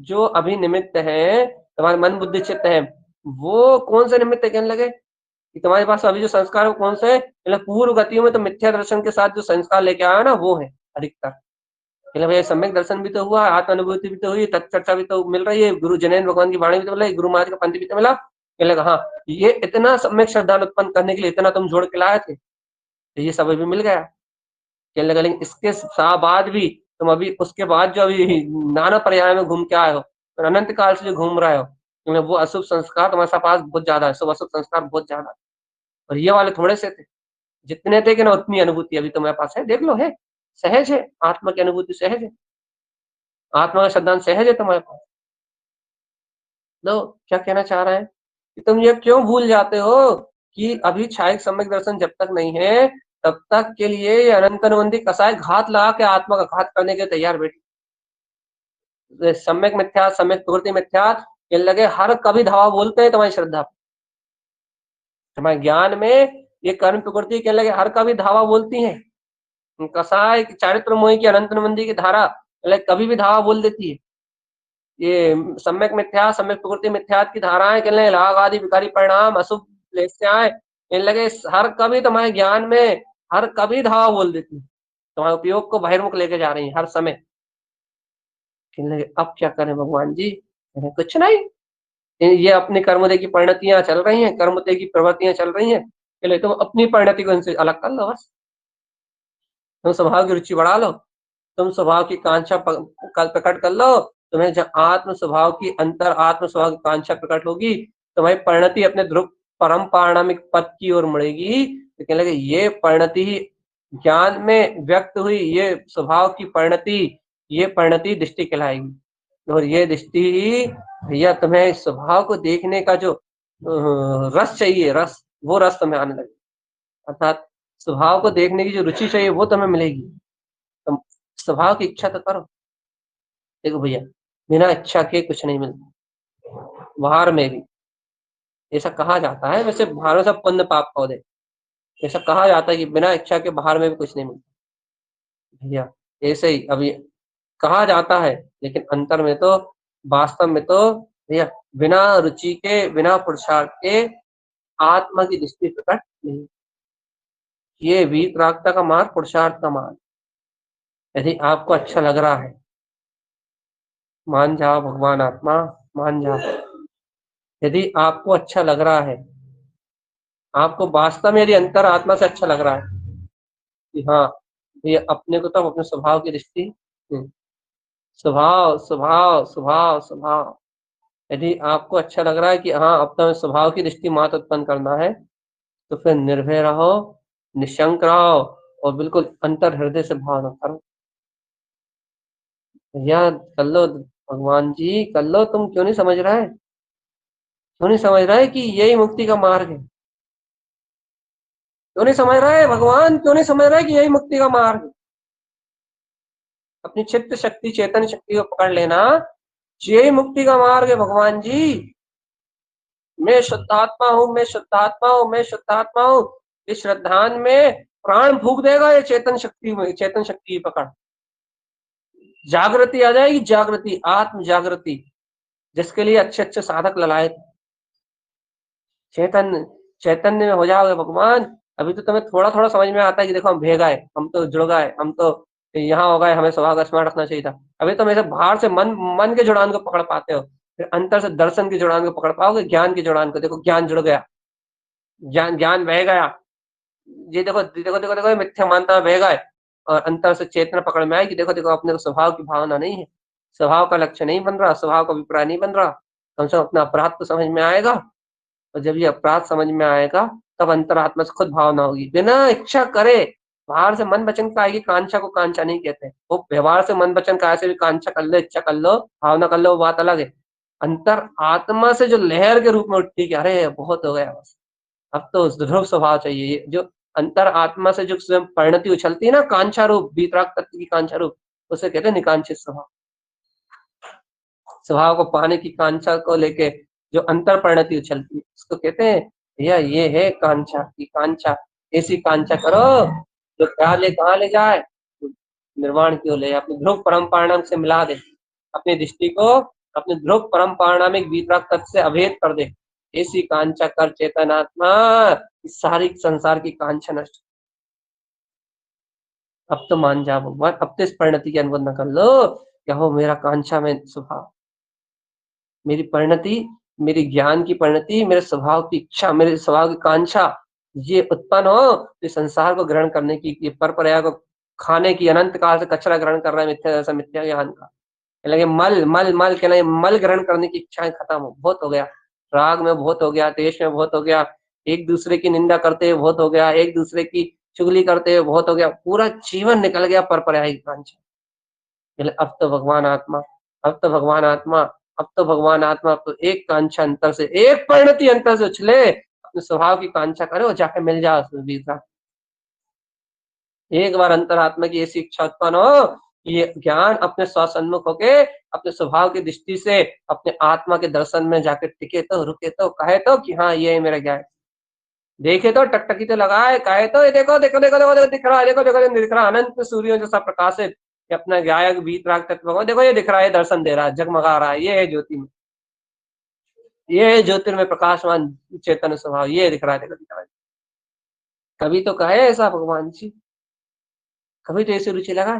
जो अभी निमित्त है, तुम्हारे मन बुद्धि चित्त है, वो कौन से निमित्त कहने लगे कि तुम्हारे पास अभी जो संस्कार है कौन से, मतलब पूर्व गतियों में तो मिथ्या दर्शन के साथ जो संस्कार लेके आया ना वो है अधिकतर, मतलब भैया सम्यक दर्शन भी तो हुआ, आत्मानुभूति भी तो हुई, तत्चर्चा भी तो मिल रही है, गुरु जैनेन्द्र भगवान की वाणी भी तो मिला, गुरु महाराज का पंथ भी तो मिला, कहने लगा हाँ ये इतना सम्यक श्रद्धा उत्पन्न करने के लिए इतना तुम जोड़ के लाए थे, तो ये सब अभी मिल गया, कहने लगा लेकिन इसके बाद भी तुम अभी उसके बाद जो अभी नाना पर्याय में घूम के आए हो, और अनंत काल से जो घूम रहे हो, वो अशुभ संस्कार तुम्हारे पास बहुत ज्यादा है, शुभ अशुभ संस्कार बहुत ज्यादा, और ये वाले थोड़े से थे, जितने थे कि ना उतनी अनुभूति अभी तुम्हारे पास है, देख लो है, सहज है, आत्मा की अनुभूति सहज है, आत्मा का श्रद्धांत सहज है तुम्हारे पास। लो क्या कहना चाह रहे हैं कि तुम ये क्यों भूल जाते हो कि अभी छायक सम्यक दर्शन जब तक नहीं है तब तक के लिए ये अनंत अनुबंधी कसाय घात लगा के आत्मा का घात करने के तैयार बैठी, सम्यक मिथ्या सम्यक प्रवृत्ति मिथ्या, ये लगे हर कभी धावा बोलते हैं तुम्हारी श्रद्धा, तुम्हारे ज्ञान में ये कर्म प्रकृति के लगे हर कभी धावा बोलती है, कसाय चारित्र मोही की अनंत अनुबंधी की धारा कभी भी धावा बोल देती है, ये सम्यक मिथ्या सम्यक प्रकृति मिथ्या की धाराएं कहने लाग आदि विकारी परिणाम अशुभ लेस्याएं इन लगे हर कभी तुम्हारे ज्ञान में हर कभी धावा बोल देती है, तुम्हारे उपयोग को बहिर्मुख लेके जा रही है हर समय। कहने लगे अब क्या करें भगवान जी, कुछ नहीं, ये अपनी कर्मोदय की परिणतियां चल रही हैं, कर्मोदय की प्रवृत्तियां चल रही हैं, चले तुम अपनी परिणति को इनसे अलग कर लो, बस तुम स्वभाव की रुचि बढ़ा लो, तुम स्वभाव की कांक्षा प्रकट कर लो, तुम्हें जब आत्म स्वभाव की अंतर आत्म स्वभाव की कांक्षा प्रकट होगी, तुम्हारी परिणति अपने ध्रुव परम पारणामिक पद की ओर मुड़ेगी, तो कहने लगे ये परिणति ही ज्ञान में व्यक्त हुई, ये स्वभाव की परिणति, ये परिणति दृष्टि कहलाएगी, और ये दृष्टि ही भैया तुम्हें स्वभाव को देखने का जो रस चाहिए, रस वो रस तुम्हें आने लगे, अर्थात स्वभाव को देखने की जो रुचि चाहिए वो तुम्हें मिलेगी, तुम स्वभाव की इच्छा तो करो। देखो भैया बिना इच्छा के कुछ नहीं मिलता, बाहर में भी ऐसा कहा जाता है, वैसे बाहर में सब पुण्य पाप पौधे, ऐसा कहा जाता है कि बिना इच्छा के बाहर में भी कुछ नहीं मिलता भैया, ऐसे ही अभी कहा जाता है, लेकिन अंतर में तो वास्तव में तो भैया बिना रुचि के बिना पुरुषार्थ के आत्मा की दृष्टि प्रकट नहीं, ये वीतरागता का मार्ग पुरुषार्थ का मार्ग, यदि आपको अच्छा लग रहा है मान जाओ भगवान आत्मा, मान जाओ, यदि आपको अच्छा लग रहा है, आपको वास्तव में यदि अंतर आत्मा से अच्छा लग रहा है कि हाँ ये अपने को तो अपने स्वभाव की दृष्टि, स्वभाव स्वभाव स्वभाव स्वभाव, यदि आपको अच्छा लग रहा है कि हाँ अब तो स्वभाव की दृष्टि मात्र उत्पन्न करना है, तो फिर निर्भय रहो, निशंक रहो, और बिल्कुल अंतर हृदय से भावना करो, भैया कर लो भगवान जी, कर लो। तुम क्यों नहीं समझ रहा है? क्यों नहीं समझ रहा है कि यही मुक्ति का मार्ग है? क्यों नहीं समझ रहा है भगवान? क्यों नहीं समझ रहा है कि यही मुक्ति का मार्ग है? अपनी चित्त शक्ति, चेतन शक्ति को पकड़ लेना, यही मुक्ति का मार्ग है भगवान जी। मैं शुद्धात्मा हूँ, मैं शुद्धात्मा हूँ, मैं शुद्धात्मा हूँ। इस श्रद्धान में प्राण फूंक देगा ये चेतन शक्ति में, चेतन शक्ति की पकड़। जागृति आ जाएगी, जागृति, आत्म जागृति, जिसके लिए अच्छे अच्छे साधक ललायत। चैतन्य, चैतन्य में हो जाओगे भगवान। अभी तो तुम्हें थोड़ा थोड़ा समझ में आता है कि देखो हम भे गए, हम तो जुड़ गए, हम तो यहाँ हो गए, हमें स्वभाव का स्मरण रखना चाहिए था। अभी तो मेरे बाहर से मन मन के जुड़ान को पकड़ पाते हो, फिर अंतर से दर्शन की जुड़ान को पकड़ पाओगे, ज्ञान की जुड़ान को। देखो ज्ञान जुड़ गया, ज्ञान ज्ञान बह गया। ये देखो देखो देखो देखो, ये मिथ्या मानता बह गए, और अंतर से चेतना पकड़ में आएगी। देखो देखो, अपने को स्वभाव की भावना नहीं है, स्वभाव का लक्ष्य नहीं बन रहा, स्वभाव का अभिप्राय नहीं बन रहा। कम से कम अपना अपराध तो समझ में आएगा। और जब ये अपराध समझ में आएगा, तब अंतरात्मा से खुद भावना होगी, बिना इच्छा करे। बाहर से मन वचन का आएगी, कांक्षा को कांक्षा नहीं कहते। वो व्यवहार से मन वचन का ऐसे भी कांक्षा कर लो, इच्छा कर लो, भावना कर लो, वो बात अलग है। अंतर आत्मा से जो लहर के रूप में उठती है कि अरे बहुत हो गया, बस अब तो ध्रुव स्वभाव चाहिए। ये जो अंतर आत्मा से जो स्वयं परिणति उछलती है ना, कांक्षा रूप, वीतराग तत्व की कांक्षा रूप, उसे कहते हैं निकांक्षित स्वभाव। स्वभाव को पाने की कांक्षा को लेके जो अंतर परिणति उछलती है, उसको कहते हैं भैया ये है कांक्षा की कांक्षा। ऐसी कांक्षा करो जो कहाँ ले जाए, निर्वाण की ओर ले, अपने ध्रुव परम परिणाम से मिला दे, अपनी दृष्टि को अपने ध्रुव परम पारिणामिक वीतराग तत्व से अभेद कर दे। ऐसी कांक्षा कर चेतनात्मा, सारी संसार की कांक्षा नष्ट। अब तो मान जा भगवान, अब तो इस परिणति की अनुमोदन कर लो। क्या हो मेरा कांक्षा में स्वभाव, मेरी परिणति, मेरी ज्ञान की परिणति, मेरे स्वभाव की इच्छा, मेरे स्वभाव की कांक्षा ये उत्पन्न हो, इस संसार को ग्रहण करने की, ये परपराया को खाने की, अनंत काल से कचरा ग्रहण कर रहा है मिथ्या जैसा, मिथ्या ज्ञान का लगे, मल मल मल के नहीं, मल ग्रहण करने की इच्छाएं खत्म हो, बहुत हो गया। राग में बहुत हो गया, देश में बहुत हो गया, एक दूसरे की निंदा करते हुए बहुत हो गया, एक दूसरे की चुगली करते हुए बहुत हो गया, पूरा जीवन निकल गया परपराया की कांक्षा। अब तो भगवान आत्मा, अब तो भगवान आत्मा, अब तो भगवान आत्मा, अब तो एक कांक्षा अंतर से, एक परिणति अंतर से उछले, अपने स्वभाव की कांक्षा करे और जाके मिल जाए उसमें भी। एक बार अंतरात्मा की ऐसी इच्छा उत्पन्न हो कि ये ज्ञान अपने स्वसन्मुख होके, अपने स्वभाव की दृष्टि से अपने आत्मा के दर्शन में जाके टिके तो, रुके तो, कहे तो कि हाँ ये है मेरा ज्ञान, देखे तो टकटकी तो लगाए, कहे तो ये देखो देखो देखो देखो, देखो दिख रहा है, देखो देखो दिख रहा है, अनंत सूर्यों जैसा प्रकाशित ये अपना गायक वीतराग तत्व, देखो ये दिख रहा है, दर्शन दे रहा है, जगमगा रहा है, ये है ज्योति में, ये है ज्योतिर्मय प्रकाशमान चेतन स्वभाव, ये दिख रहा है, देखो दिख रहा है। कभी तो कहे ऐसा भगवान जी, कभी तो ऐसी रुचि लगाए।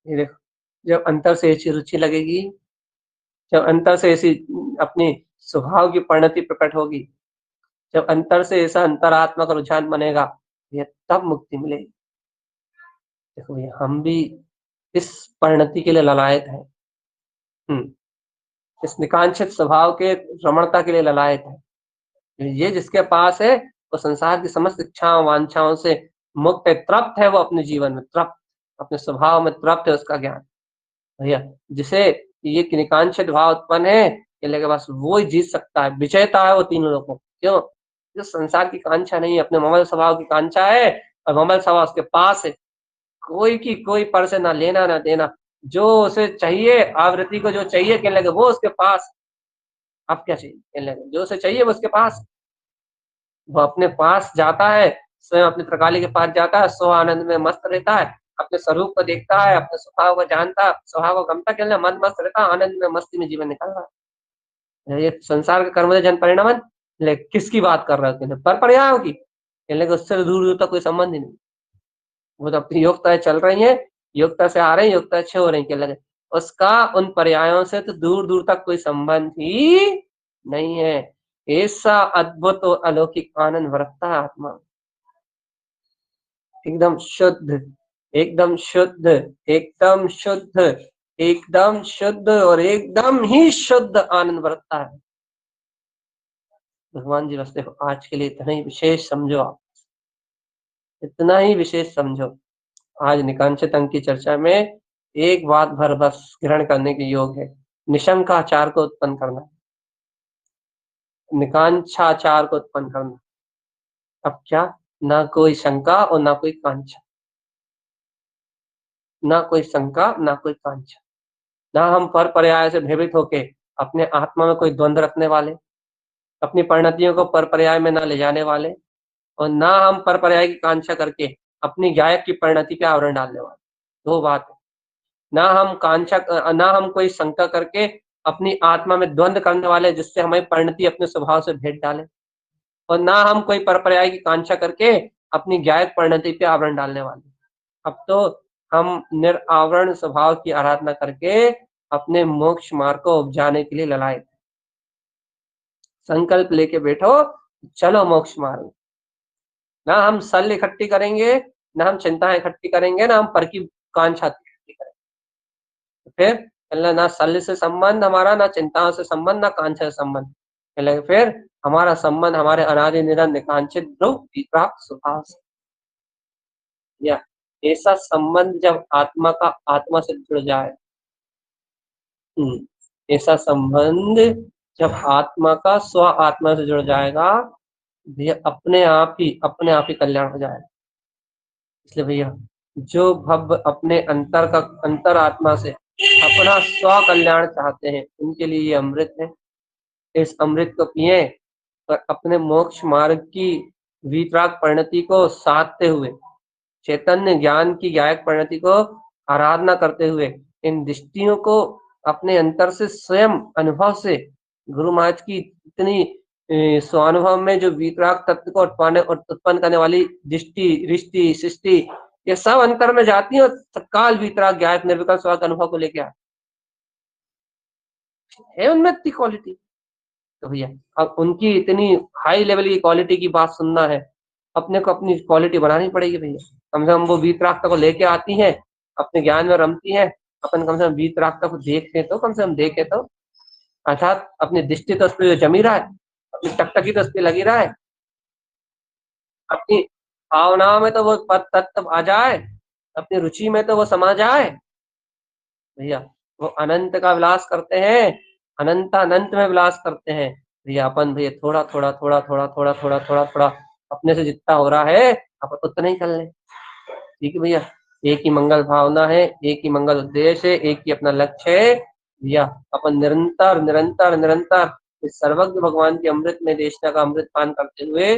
ये देखो, जब अंतर से ऐसी रुचि लगेगी, जब अंतर से ऐसी अपनी स्वभाव की परिणति प्रकट होगी, जब अंतर से ऐसा अंतरात्मा का रुझान बनेगा, ये तब मुक्ति मिलेगी। देखो ये हम भी इस परिणति के लिए ललायत है, इस निकांक्षित स्वभाव के रमणता के लिए ललायत है। ये जिसके पास है वो संसार की समस्त इच्छाओं वांछाओं से मुक्त है, तृप्त है, वो अपने जीवन में तृप्त, अपने स्वभाव में तृप्त है उसका ज्ञान। भैया जिसे ये निकांक्षित भाव उत्पन्न है, के बस वो ही जीत सकता है, विजेता है वो तीनों लोगों। क्यों? जो संसार की कांक्षा नहीं है, अपने ममल स्वभाव की कांक्षा है, और ममल स्वभाव उसके पास है, कोई की कोई पर से ना लेना ना देना, जो उसे चाहिए आवृत्ति को जो चाहिए कहने लगे वो उसके पास। अब क्या चाहिए कहने लगे, जो उसे चाहिए वो उसके पास, वो अपने पास जाता है, स्वयं अपने प्रकाली के पास जाता है, स्व आनंद में मस्त रहता है, अपने स्वरूप को देखता है, अपने स्वभाव को जानता, स्वभाव को गमता, कहने मन मस्त रहता, आनंद में मस्ती में जीवन निकल रहा है। ये संसार का कर्म जन परिणाम, किसकी बात कर रहे हो कहने, पर पर्यायों की, कहने लगे उससे दूर दूर तक कोई संबंध ही नहीं। वो तो अपनी योग्यताएं चल रही है, योग्यता से आ रहे हैं, योग्यता अच्छे हो रही है, कहने लगे उसका उन पर्यायों से तो दूर दूर तक कोई संबंध ही नहीं है। ऐसा अद्भुत और अलौकिक आनंद बरतता है आत्मा, एकदम शुद्ध, एकदम शुद्ध, एकदम शुद्ध, एकदम शुद्ध, और एकदम ही शुद्ध आनंद बरतता है। भगवान जी बस देखो आज के लिए इतना ही विशेष समझो, आप इतना ही विशेष समझो। आज निकांक्षित अंग की चर्चा में एक बात भर बस ग्रहण करने के योग है, निशंकाचार को उत्पन्न करना, निकांक्षाचार को उत्पन्न करना। अब क्या, ना कोई शंका और ना कोई कांक्षा, ना कोई शंका ना कोई कांक्षा, ना हम पर पर्याय से भयभीत होके अपने आत्मा में कोई द्वंद्व रखने वाले, अपनी परिणतियों को पर पर्याय में ना ले जाने वाले, और ना हम पर पर्याय की कांक्षा करके अपनी गायक की परिणति पे आवरण डालने वाले। दो बात है, ना हम कोई शंका करके अपनी आत्मा में द्वंद्व करने वाले जिससे हमारी परिणति अपने स्वभाव से भेद डाले, और ना हम कोई पर पर्याय की कांक्षा करके अपनी गायक परिणति पे आवरण डालने वाले। अब तो हम निरावरण स्वभाव की आराधना करके अपने मोक्ष मार्ग को उपजाने के लिए ललायत, संकल्प लेके बैठो, चलो मोक्ष मार्ग। ना हम सल इकट्ठी करेंगे, ना हम चिंताएं इकट्ठी करेंगे, ना हम पर की कांक्षा इकट्ठी करेंगे। फिर ना सल से संबंध हमारा, ना चिंताओं से संबंध, ना कांक्षा से संबंध। फिर हमारा संबंध हमारे अनादि निरंतर कांक्षित ध्रुव वितराग स्वभाव से, या ऐसा संबंध जब आत्मा का आत्मा से जुड़ जाए, ऐसा संबंध जब आत्मा का स्व आत्मा से जुड़ जाएगा, भैया अपने आप ही कल्याण हो जाएगा। इसलिए भैया जो भव अपने अंतर आत्मा से अपना स्व कल्याण चाहते हैं, उनके लिए ये अमृत है। इस अमृत को पिए और अपने मोक्ष मार्ग की वीतराग परिणति को साधते हुए, चैतन्य ज्ञान की गायक परिणति को आराधना करते हुए, इन दृष्टियों को अपने अंतर से स्वयं अनुभव से गुरु महाराज की इतनी स्वानुभव में जो वीतराग तत्व को उत्पन्न करने वाली दृष्टि, रिष्टि, सृष्टि, ये सब अंतर में जाती है और तत्काल वीतराग गायक निर्विकल्प स्वाग अनुभव को लेके आते है उनमें इतनी क्वालिटी। तो भैया अब उनकी इतनी हाई लेवल की क्वालिटी की बात सुनना है, अपने को अपनी क्वालिटी बनानी पड़ेगी भैया। कम से कम वो वीतरागता को लेके आती हैं, अपने ज्ञान में रमती हैं, अपन कम से कम वीतरागता को देखे तो, कम से कम देखे तो, अर्थात अपनी दृष्टि तो उस पर जमी रहा है, अपनी टकटकी तो उस पर लगी रहा है, अपनी भावनाओं में तो वो तत्व आ जाए, अपनी रुचि में तो वो समा जाए। भैया वो अनंत का विलास करते हैं, अनंत में विलास करते हैं। भैया अपन भैया थोड़ा थोड़ा थोड़ा थोड़ा थोड़ा थोड़ा थोड़ा थोड़ा अपने से जितना हो रहा है अपन उतना ही कर लें। ठीक है भैया, एक ही मंगल भावना है, एक ही मंगल उद्देश्य है, एक ही अपना लक्ष्य है भैया। अपन निरंतर निरंतर निरंतर इस सर्वज्ञ भगवान के अमृत में देशना का अमृत पान करते हुए,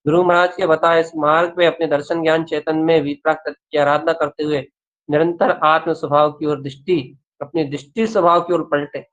गुरु महाराज के बताए इस मार्ग पे अपने दर्शन ज्ञान चेतन में वीतराग तत्व की आराधना करते हुए निरंतर आत्म स्वभाव की ओर दृष्टि, अपनी दृष्टि स्वभाव की ओर पलटे,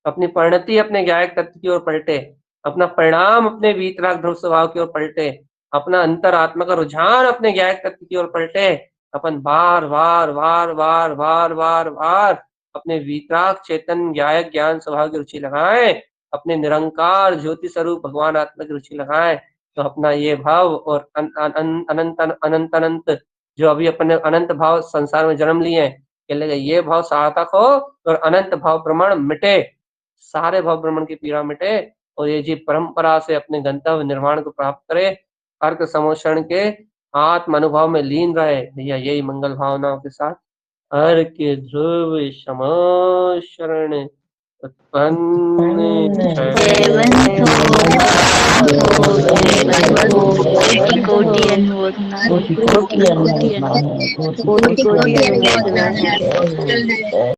अपनी परिणति अपने गायक तत्व की ओर पलटे, अपना परिणाम अपने वीतराग ध्रुव स्वभाव की ओर पलटे, अपना अंतर आत्मा का रुझान अपने गायक तत्व की ओर पलटे। अपन बार बार बार बार बार बार बार अपने वीतराग चेतन गायक ज्ञान स्वभाव की रुचि लगाएं, अपने निरंकार ज्योति स्वरूप भगवान आत्मा की रुचि लगाएं, तो अपना ये भाव और अनंत अनंत अनंत जो अभी अपने अनंत भाव संसार में जन्म लिए हैं, ये भाव सार्थक हो और अनंत भाव भ्रमण मिटे, सारे भाव भ्रमण की पीड़ा मिटे, और ये जी परंपरा से अपने गंतव्य निर्माण को प्राप्त करे, अर्क समोषण के आत्म अनुभव में लीन रहे। भैया यही मंगल भावनाओं के साथ अर्क ध्रुव समोषण उत्पन्न कोटि अनुमोदना है।